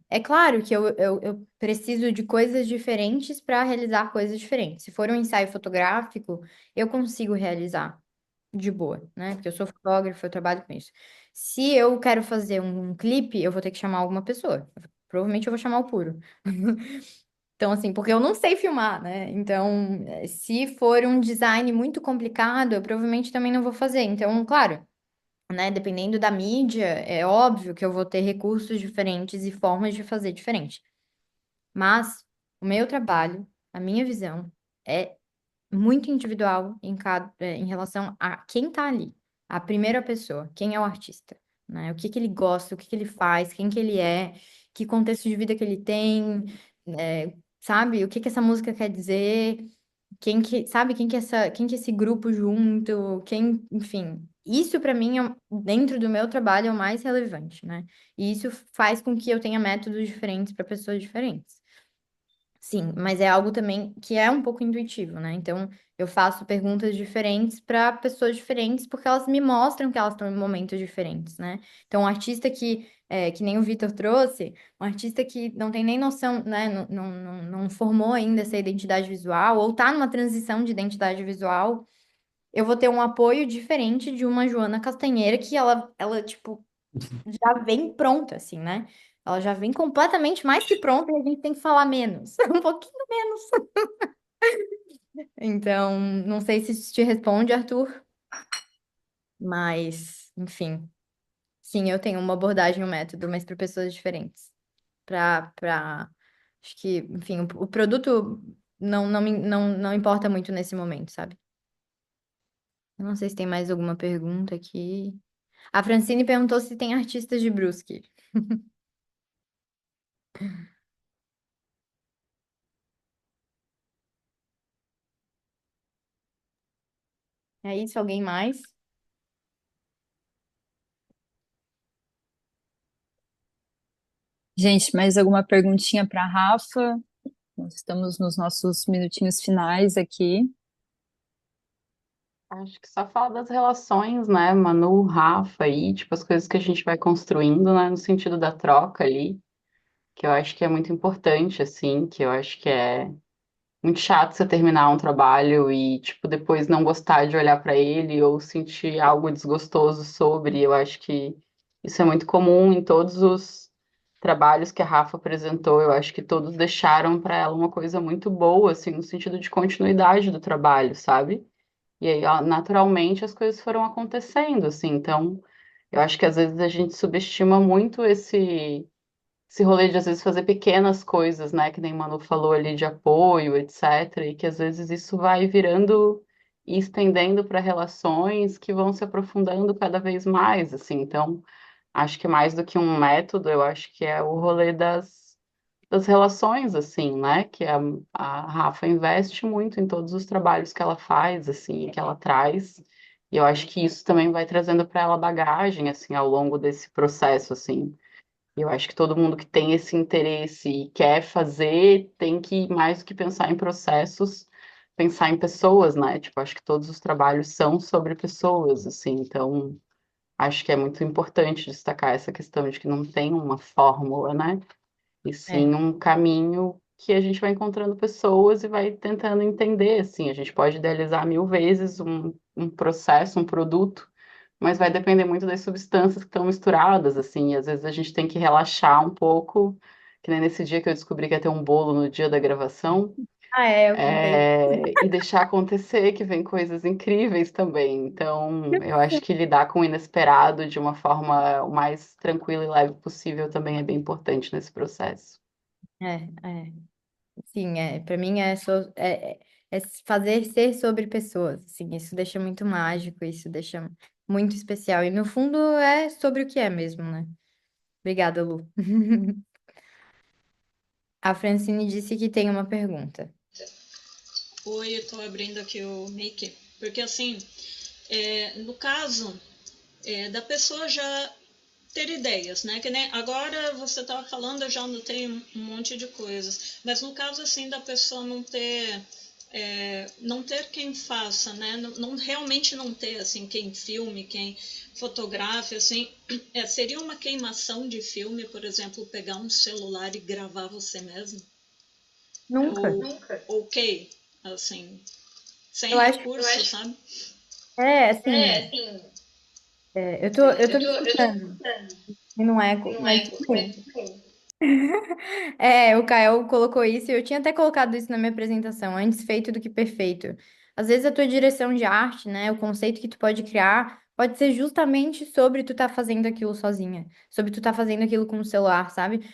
é claro que eu preciso de coisas diferentes para realizar coisas diferentes. Se for um ensaio fotográfico, eu consigo realizar de boa, né? Porque eu sou fotógrafa, eu trabalho com isso. Se eu quero fazer um clipe, eu vou ter que chamar alguma pessoa. Provavelmente eu vou chamar o Puro. Então, assim, porque eu não sei filmar, né? Então, se for um design muito complicado, eu provavelmente também não vou fazer. Então, claro, né? Dependendo da mídia, é óbvio que eu vou ter recursos diferentes e formas de fazer diferente. Mas o meu trabalho, a minha visão, é muito individual em relação a quem tá ali, a primeira pessoa, quem é o artista, né? O que que ele gosta, o que que ele faz, quem que ele é, que contexto de vida que ele tem, sabe? O que que essa música quer dizer, sabe, quem que é esse grupo junto, enfim. Isso para mim, dentro do meu trabalho, é o mais relevante, né? E isso faz com que eu tenha métodos diferentes para pessoas diferentes. Sim, mas é algo também que é um pouco intuitivo, né? Então, eu faço perguntas diferentes para pessoas diferentes porque elas me mostram que elas estão em momentos diferentes, né? Então, um artista que nem o Vitor trouxe, um artista que não tem nem noção, né? Não formou ainda essa identidade visual ou tá numa transição de identidade visual, eu vou ter um apoio diferente de uma Joana Castanheira que ela tipo, já vem pronta, assim, né? Ela já vem completamente mais que pronta e a gente tem que falar menos, um pouquinho menos. Então, não sei se isso te responde, Arthur, mas, enfim, sim, eu tenho uma abordagem, um método, mas para pessoas diferentes. Acho que, enfim, o produto não importa muito nesse momento, sabe? Eu não sei se tem mais alguma pergunta aqui. A Francine perguntou se tem artistas de Brusque. É isso, alguém mais? Gente, mais alguma perguntinha para Rafa? Nós estamos nos nossos minutinhos finais aqui. Acho que só fala das relações, né, Manu, Rafa aí, tipo, as coisas que a gente vai construindo, né, no sentido da troca ali, que eu acho que é muito importante, assim, que eu acho que é muito chato você terminar um trabalho e, tipo, depois não gostar de olhar para ele ou sentir algo desgostoso sobre. Eu acho que isso é muito comum em todos os trabalhos que a Rafa apresentou. Eu acho que todos deixaram para ela uma coisa muito boa, assim, no sentido de continuidade do trabalho, sabe? E aí, ó, naturalmente, as coisas foram acontecendo, assim. Então, eu acho que às vezes a gente subestima muito esse rolê de às vezes fazer pequenas coisas, né, que nem o Manu falou ali de apoio, etc, e que às vezes isso vai virando e estendendo para relações que vão se aprofundando cada vez mais, assim. Então, acho que mais do que um método, eu acho que é o rolê das relações, assim, né, que a Rafa investe muito em todos os trabalhos que ela faz, assim, que ela traz. E eu acho que isso também vai trazendo para ela bagagem, assim, ao longo desse processo, assim. Eu acho que todo mundo que tem esse interesse e quer fazer tem que, mais do que pensar em processos, pensar em pessoas, né? Tipo, acho que todos os trabalhos são sobre pessoas, assim. Então, acho que é muito importante destacar essa questão de que não tem uma fórmula, né? E É. sim um caminho que a gente vai encontrando pessoas e vai tentando entender, assim. A gente pode idealizar mil vezes um processo, um produto, mas vai depender muito das substâncias que estão misturadas, assim, e às vezes a gente tem que relaxar um pouco, que nem nesse dia que eu descobri que ia ter um bolo no dia da gravação, Ah, é, eu contei. e deixar acontecer, que vem coisas incríveis também. Então, eu acho que lidar com o inesperado de uma forma o mais tranquila e leve possível também é bem importante nesse processo. É, é. Sim, para mim é fazer ser sobre pessoas, assim, isso deixa muito mágico, isso deixa muito especial, e no fundo é sobre o que é mesmo, né? Obrigada, Lu. A Francine disse que tem uma pergunta. Oi, eu tô abrindo aqui o Make, porque assim, no caso da pessoa já ter ideias, né? Que nem agora você estava falando, eu já anotei um monte de coisas, mas no caso assim da pessoa não ter quem faça, né? Realmente não ter assim quem filme, quem fotografe, assim, seria uma queimação de filme, por exemplo, pegar um celular e gravar você mesmo? Nunca. Ou ok, assim, Eu sem acho, recurso, sabe? assim, eu tô me escutando, e não é, mas tudo bem. O Kael colocou isso, e eu tinha até colocado isso na minha apresentação, antes feito do que perfeito. Às vezes a tua direção de arte, né, o conceito que tu pode criar, pode ser justamente sobre tu tá fazendo aquilo sozinha, sobre tu tá fazendo aquilo com o celular, sabe?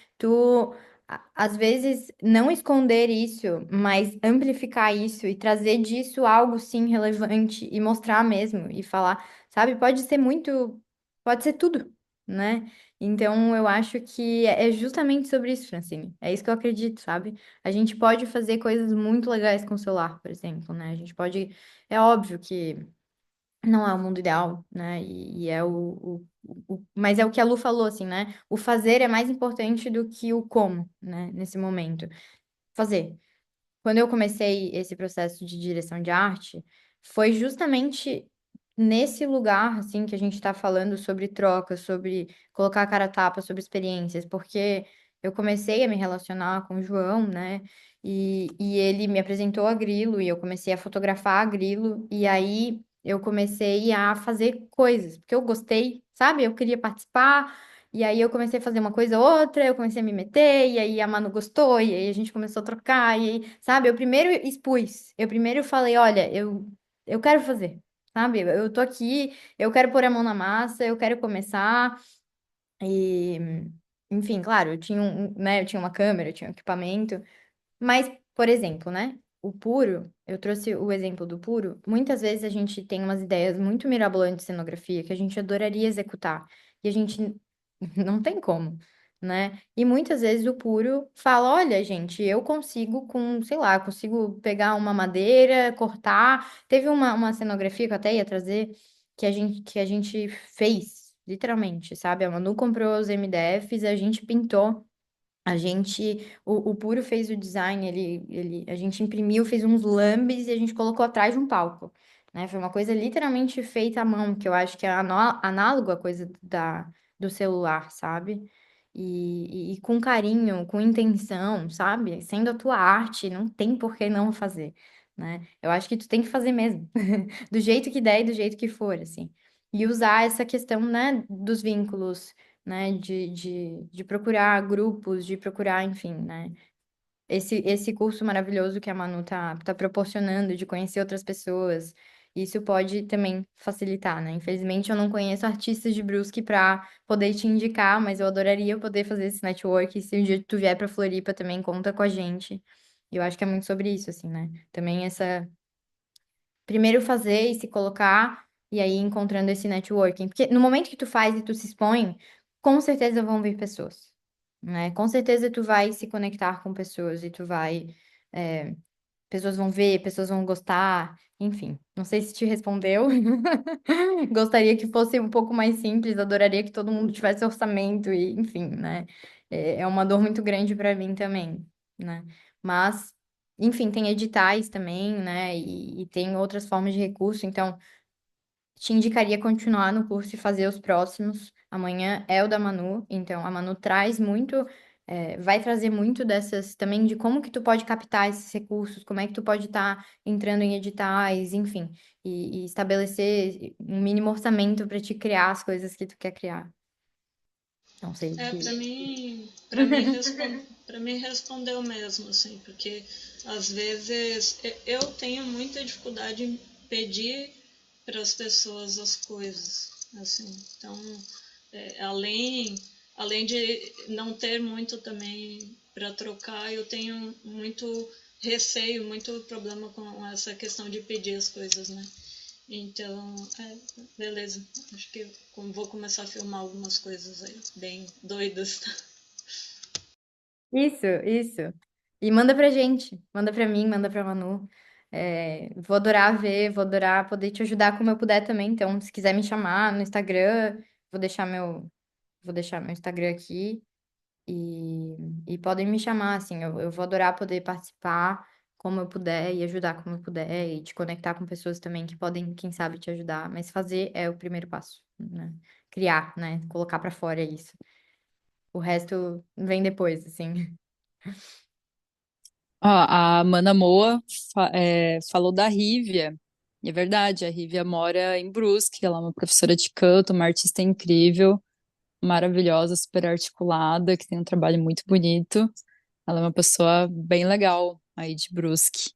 Às vezes, não esconder isso, mas amplificar isso e trazer disso algo, sim, relevante e mostrar mesmo e falar, sabe? Pode ser tudo, né? Então, eu acho que é justamente sobre isso, Francine. É isso que eu acredito, sabe? A gente pode fazer coisas muito legais com o celular, por exemplo, né? A gente pode. É óbvio que não é o mundo ideal, né? E é mas é o que a Lu falou, assim, né? O fazer é mais importante do que o como, né? Nesse momento. Fazer. Quando eu comecei esse processo de direção de arte, foi justamente nesse lugar, assim, que a gente está falando sobre troca, sobre colocar a cara a tapa, sobre experiências, porque eu comecei a me relacionar com o João, né? E ele me apresentou a Grilo e eu comecei a fotografar a Grilo, e aí eu comecei a fazer coisas, porque eu gostei, sabe? Eu queria participar. E aí eu comecei a fazer uma coisa ou outra, eu comecei a me meter, e aí a Manu gostou, e aí a gente começou a trocar, e aí, sabe, eu primeiro expus, eu primeiro falei, olha, eu quero fazer, sabe, eu tô aqui, eu quero pôr a mão na massa, eu quero começar, e, enfim, claro, eu tinha né, eu tinha uma câmera, eu tinha um equipamento, mas, por exemplo, né? o puro, eu trouxe o exemplo do puro, muitas vezes a gente tem umas ideias muito mirabolantes de cenografia que a gente adoraria executar e a gente não tem como, né? E muitas vezes o puro fala, olha, gente, eu consigo com, sei lá, consigo pegar uma madeira, cortar. Teve uma cenografia que eu até ia trazer que a gente fez, literalmente, sabe? A Manu comprou os MDFs, a gente pintou. O Puro fez o design, a gente imprimiu, fez uns lambes e a gente colocou atrás de um palco, né? Foi uma coisa literalmente feita à mão, que eu acho que é análogo à coisa do celular, sabe? E com carinho, com intenção, sabe? Sendo a tua arte, não tem por que não fazer, né? Eu acho que tu tem que fazer mesmo, do jeito que der e do jeito que for, assim. E usar essa questão, né, dos vínculos, né, de procurar grupos, de procurar, enfim, né, esse curso maravilhoso que a Manu tá proporcionando, de conhecer outras pessoas, isso pode também facilitar, né? Infelizmente eu não conheço artistas de Brusque para poder te indicar, mas eu adoraria poder fazer esse network, e se um dia tu vier para Floripa também, conta com a gente. Eu acho que é muito sobre isso, assim, né? Também essa primeiro fazer e se colocar, e aí encontrando esse networking. Porque no momento que tu faz e tu se expõe, com certeza vão vir pessoas, né? Com certeza tu vai se conectar com pessoas e tu vai. é, Pessoas vão ver, pessoas vão gostar, enfim. Não sei se te respondeu. Gostaria que fosse um pouco mais simples, adoraria que todo mundo tivesse orçamento e, enfim, né? É uma dor muito grande para mim também, né? Mas, enfim, tem editais também, né? E tem outras formas de recurso, então te indicaria continuar no curso e fazer os próximos. Amanhã é o da Manu, então a Manu traz muito, vai trazer muito dessas também de como que tu pode captar esses recursos, como é que tu pode estar entrando em editais, enfim, e estabelecer um mínimo orçamento para te criar as coisas que tu quer criar. Não sei É, se. para mim respondeu mesmo, assim, porque às vezes eu tenho muita dificuldade em pedir para as pessoas as coisas, assim. Então, além de não ter muito também para trocar, eu tenho muito receio, muito problema com essa questão de pedir as coisas, né? Então, beleza. Acho que vou começar a filmar algumas coisas aí, bem doidas. Isso. E manda pra gente, manda pra mim, manda pra Manu. Vou adorar ver, vou adorar poder te ajudar como eu puder também. Então, se quiser me chamar no Instagram, vou deixar meu, vou deixar meu Instagram aqui e, e podem me chamar, assim, eu vou adorar poder participar como eu puder e ajudar como eu puder e te conectar com pessoas também que podem, quem sabe, te ajudar. Mas fazer é o primeiro passo, né? Criar, né? Colocar pra fora isso. O resto vem depois, assim. Ó, a Mana Moa falou da Rívia. E é verdade, a Rívia mora em Brusque, ela é uma professora de canto, uma artista incrível, maravilhosa, super articulada, que tem um trabalho muito bonito. Ela é uma pessoa bem legal aí de Brusque.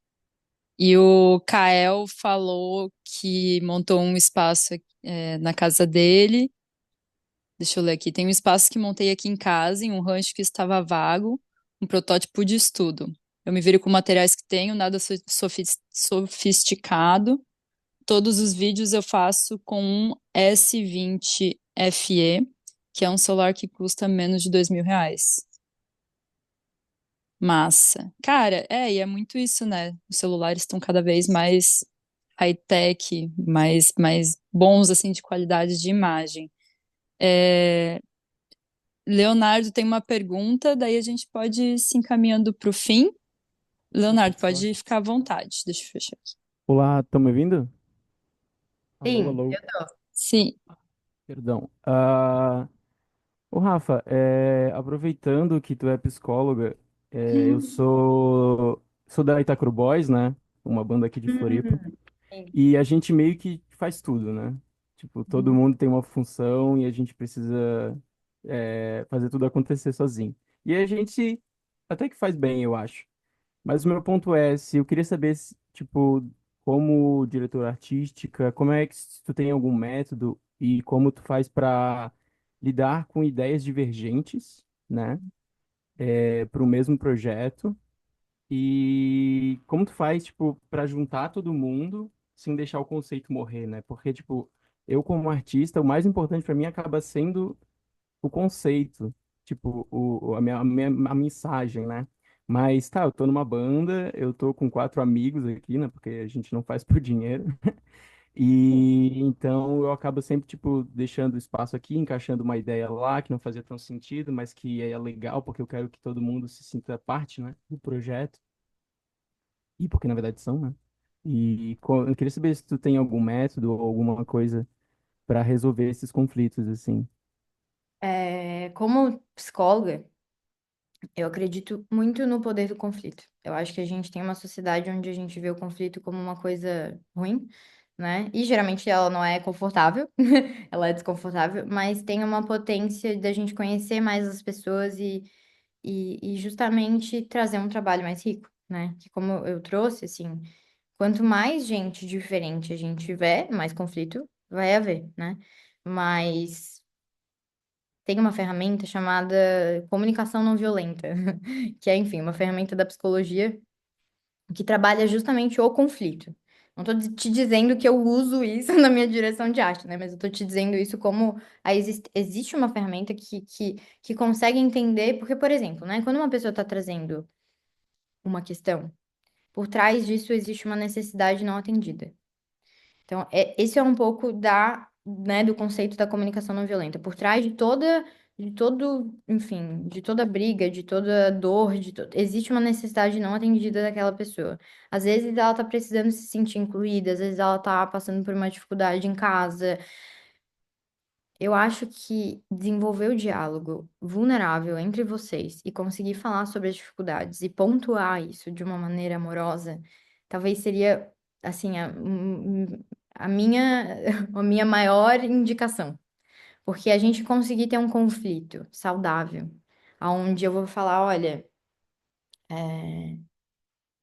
E o Kael falou que montou um espaço na casa dele. Deixa eu ler aqui. Tem um espaço que montei aqui em casa, em um rancho que estava vago, um protótipo de estudo. Eu me viro com materiais que tenho, nada sofisticado. Todos os vídeos eu faço com um S20 FE, que é um celular que custa menos de R$ 2.000. Massa. Cara, e é muito isso, né? Os celulares estão cada vez mais high-tech, mais bons, assim, de qualidade de imagem. É, Leonardo tem uma pergunta, daí a gente pode ir se encaminhando para o fim. Leonardo, Fala. pode ficar à vontade. Deixa eu fechar aqui. Olá, estão me ouvindo? Alô, Sim, alô, eu tô. Sim. perdão. Ô Rafa, aproveitando que tu é psicóloga, eu sou da Itacru Boys, né? Uma banda aqui de Floripa, Sim. e a gente meio que faz tudo, né? Tipo, todo mundo tem uma função e a gente precisa fazer tudo acontecer sozinho. E a gente até que faz bem, eu acho. Mas o meu ponto é, se eu queria saber, tipo, como diretora artística, como é que se tu tem algum método e como tu faz para lidar com ideias divergentes, né, para o mesmo projeto E como tu faz, tipo, para juntar todo mundo sem deixar o conceito morrer, né? Porque, tipo, eu como artista, o mais importante para mim acaba sendo o conceito, tipo, a mensagem, né? Mas tá, eu tô numa banda, eu tô com quatro amigos aqui, né? Porque a gente não faz por dinheiro. E então eu acabo sempre, tipo, deixando espaço aqui, encaixando uma ideia lá que não fazia tão sentido, mas que é legal, porque eu quero que todo mundo se sinta parte, né, do projeto. E porque na verdade são, né? E eu queria saber se tu tem algum método ou alguma coisa para resolver esses conflitos, assim. Como psicóloga, eu acredito muito no poder do conflito. Eu acho que a gente tem uma sociedade onde a gente vê o conflito como uma coisa ruim, né? E geralmente ela não é confortável, ela é desconfortável, mas tem uma potência da gente conhecer mais as pessoas e justamente trazer um trabalho mais rico, né? Que como eu trouxe, assim, quanto mais gente diferente a gente tiver, mais conflito vai haver, né? Mas tem uma ferramenta chamada comunicação não violenta, que é, enfim, uma ferramenta da psicologia que trabalha justamente o conflito. Não estou te dizendo que eu uso isso na minha direção de arte, né? Mas eu estou te dizendo isso como existe uma ferramenta que consegue entender, porque, por exemplo, né, quando uma pessoa está trazendo uma questão, por trás disso existe uma necessidade não atendida. Então, esse é um pouco do conceito da comunicação não violenta. Por trás de todo, enfim, de toda briga, de toda dor, existe uma necessidade não atendida daquela pessoa. Às vezes ela tá precisando se sentir incluída, às vezes ela tá passando por uma dificuldade em casa. Eu acho que desenvolver o diálogo vulnerável entre vocês e conseguir falar sobre as dificuldades e pontuar isso de uma maneira amorosa, talvez seria, assim, a minha, a minha maior indicação. Porque a gente conseguir ter um conflito saudável, onde eu vou falar, olha,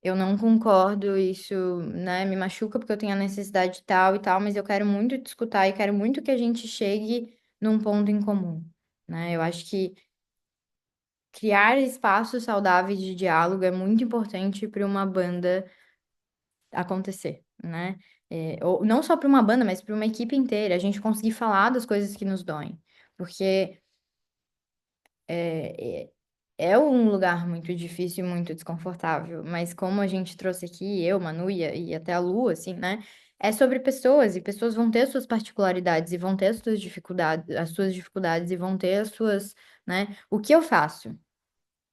eu não concordo, isso, né, me machuca porque eu tenho a necessidade de tal e tal, mas eu quero muito te escutar e quero muito que a gente chegue num ponto em comum, né? Eu acho que criar espaços saudáveis de diálogo é muito importante para uma banda acontecer, né? Ou não só para uma banda, mas para uma equipe inteira, a gente conseguir falar das coisas que nos doem, porque é, é um lugar muito difícil e muito desconfortável, mas como a gente trouxe aqui, eu, Manu e até a Lu, assim, né? É sobre pessoas, e pessoas vão ter as suas particularidades e vão ter as suas dificuldades e vão ter as suas, né? O que eu faço?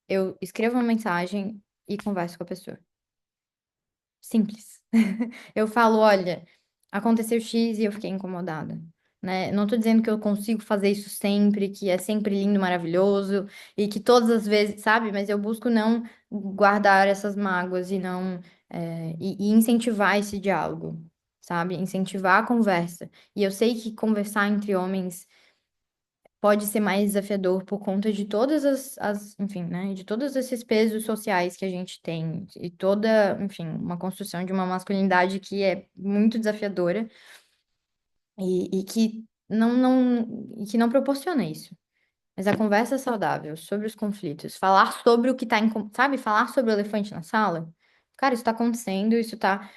Eu escrevo uma mensagem e converso com a pessoa. Simples. Eu falo, olha, aconteceu X e eu fiquei incomodada, né? Não tô dizendo que eu consigo fazer isso sempre, que é sempre lindo, maravilhoso e que todas as vezes, sabe? Mas eu busco não guardar essas mágoas e não e incentivar esse diálogo, sabe? Incentivar a conversa. E eu sei que conversar entre homens pode ser mais desafiador por conta de todas enfim, né, de todos esses pesos sociais que a gente tem e toda, enfim, uma construção de uma masculinidade que é muito desafiadora e que que não proporciona isso. Mas a conversa saudável sobre os conflitos, falar sobre o que tá, sabe, falar sobre o elefante na sala. Cara, isso tá acontecendo, isso tá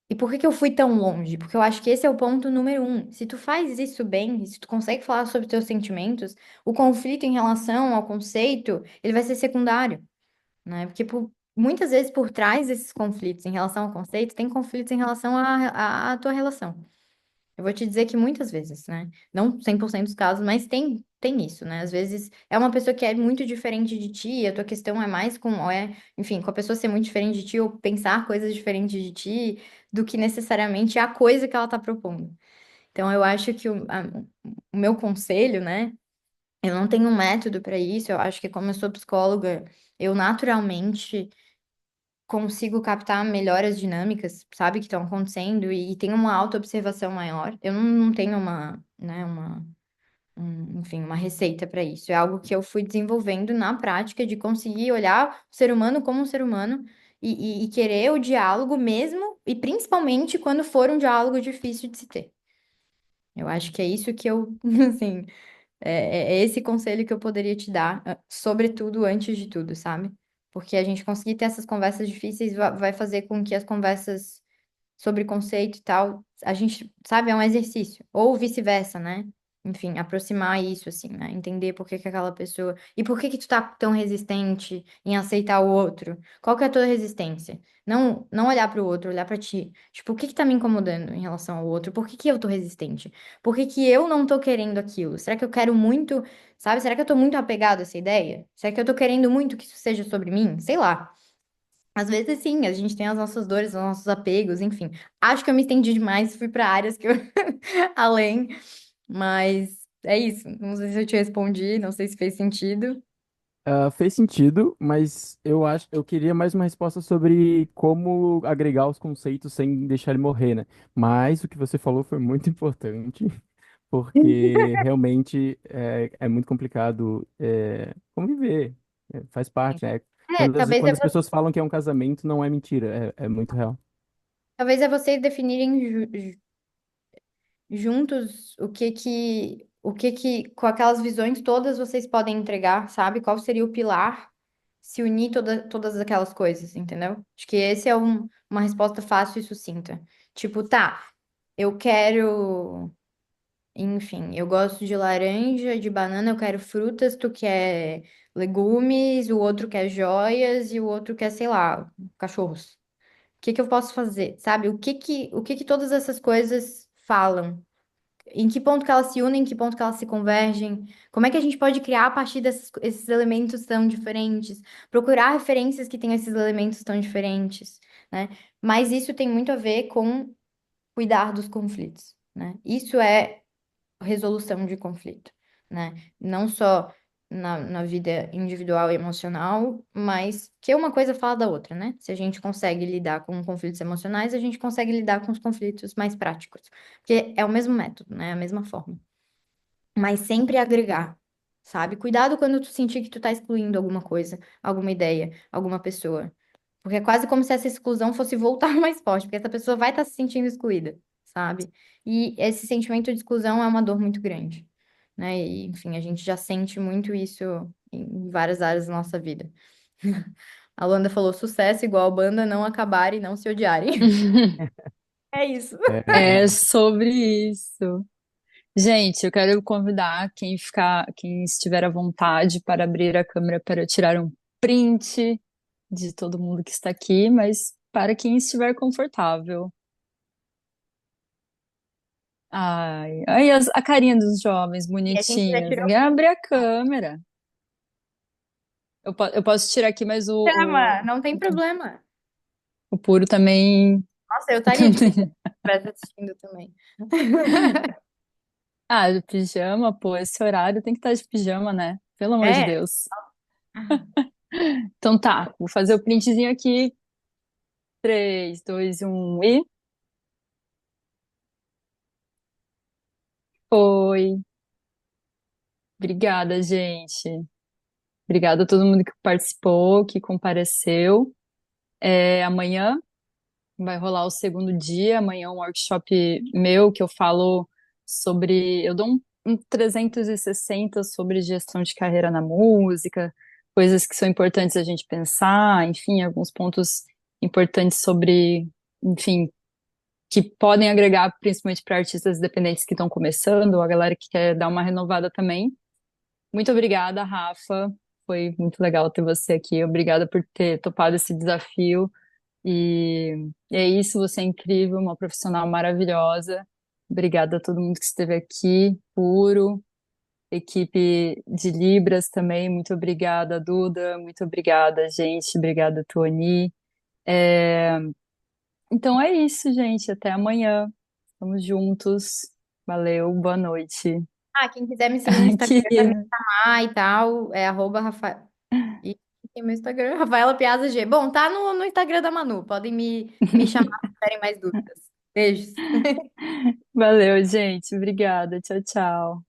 e por que que eu fui tão longe? Porque eu acho que esse é o ponto número um. Se tu faz isso bem, se tu consegue falar sobre teus sentimentos, o conflito em relação ao conceito, ele vai ser secundário, né? Porque muitas vezes por trás desses conflitos em relação ao conceito, tem conflitos em relação à tua relação. Eu vou te dizer que muitas vezes, né? Não 100% dos casos, mas tem isso, né? Às vezes é uma pessoa que é muito diferente de ti, e a tua questão é mais com, enfim, com a pessoa ser muito diferente de ti ou pensar coisas diferentes de ti, do que necessariamente a coisa que ela tá propondo. Então, eu acho que o meu conselho, né? Eu não tenho um método para isso, eu acho que como eu sou psicóloga, eu naturalmente consigo captar melhor as dinâmicas, sabe, que estão acontecendo e tenho uma autoobservação maior. Eu não tenho enfim, uma receita para isso. É algo que eu fui desenvolvendo na prática de conseguir olhar o ser humano como um ser humano e querer o diálogo mesmo, e principalmente quando for um diálogo difícil de se ter. Eu acho que é isso que eu, assim, é esse conselho que eu poderia te dar, sobretudo antes de tudo, sabe? Porque a gente conseguir ter essas conversas difíceis vai fazer com que as conversas sobre conceito e tal, a gente, sabe, é um exercício. Ou vice-versa, né? Enfim, aproximar isso, assim, né? Entender por que que aquela pessoa. E por que que tu tá tão resistente em aceitar o outro? Qual que é a tua resistência? Não olhar para o outro, olhar para ti. Tipo, o que que tá me incomodando em relação ao outro? Por que que eu tô resistente? Por que que eu não tô querendo aquilo? Será que eu quero muito, sabe? Será que eu tô muito apegado a essa ideia? Será que eu tô querendo muito que isso seja sobre mim? Sei lá. Às vezes, sim, a gente tem as nossas dores, os nossos apegos, enfim. Acho que eu me estendi demais, fui para áreas que eu além, mas é isso. Não sei se eu te respondi, não sei se fez sentido. Fez sentido, mas eu queria mais uma resposta sobre como agregar os conceitos sem deixar ele morrer, né? Mas o que você falou foi muito importante, porque realmente é muito complicado conviver. Faz parte, né? É, talvez Quando as pessoas falam que é um casamento, não é mentira, é muito real. talvez é vocês definirem juntos o que que, com aquelas visões todas vocês podem entregar, sabe? Qual seria o pilar se unir todas aquelas coisas, entendeu? Acho que esse é uma resposta fácil e sucinta. Tipo, tá, eu quero. Enfim, eu gosto de laranja, de banana, eu quero frutas, tu quer legumes, o outro quer joias e o outro quer, sei lá, cachorros. O que que eu posso fazer? Sabe? O que que todas essas coisas falam? Em que ponto que elas se unem, em que ponto que elas se convergem? Como é que a gente pode criar a partir desses elementos tão diferentes? Procurar referências que tenham esses elementos tão diferentes, né? Mas isso tem muito a ver com cuidar dos conflitos, né? Isso é resolução de conflito, né? Não só na vida individual e emocional, mas que uma coisa fala da outra, né? Se a gente consegue lidar com conflitos emocionais, a gente consegue lidar com os conflitos mais práticos, porque é o mesmo método, né? É a mesma forma. Mas sempre agregar, sabe? Cuidado quando tu sentir que tu tá excluindo alguma coisa, alguma ideia, alguma pessoa. Porque é quase como se essa exclusão fosse voltar mais forte, porque essa pessoa vai estar se sentindo excluída, sabe? E esse sentimento de exclusão é uma dor muito grande, né? E, enfim, a gente já sente muito isso em várias áreas da nossa vida. A Luanda falou sucesso igual banda não acabarem e não se odiarem. É isso. É sobre isso. Gente, eu quero convidar quem estiver à vontade para abrir a câmera para tirar um print de todo mundo que está aqui, mas para quem estiver confortável. Ai, ai, a carinha dos jovens E a gente já bonitinhos. tirou Ninguém abre a câmera. Eu posso tirar aqui, mas pijama, não tem problema. o puro também. Nossa, eu estaria de pijama se estivesse assistindo também. Ah, de pijama, pô, esse horário tem que estar de pijama, né? Pelo amor de É. Deus. Então tá, vou fazer o printzinho aqui. 3, 2, 1 e foi. Obrigada, gente. Obrigada a todo mundo que participou, que compareceu. Amanhã vai rolar o segundo dia. Amanhã é um workshop meu que eu falo sobre. Eu dou um 360 sobre gestão de carreira na música, coisas que são importantes a gente pensar, enfim, alguns pontos importantes sobre, enfim, que podem agregar principalmente para artistas independentes que estão começando, ou a galera que quer dar uma renovada também. Muito obrigada, Rafa. Foi muito legal ter você aqui. Obrigada por ter topado esse desafio. E é isso, você é incrível, uma profissional maravilhosa. Obrigada a todo mundo que esteve aqui, Puro, equipe de Libras também. Muito obrigada, Duda. Muito obrigada, gente. Obrigada, Tony. É, Então é isso, gente. Até amanhã. Estamos juntos. Valeu, boa noite. Ah, quem quiser me seguir no Instagram pra me Querida. chamar e tal, é arroba Rafa... E tem meu Instagram, Rafaela Piazza G. Bom, tá no Instagram da Manu. Podem me chamar se tiverem mais dúvidas. Beijos. Valeu, gente. Obrigada. Tchau, tchau.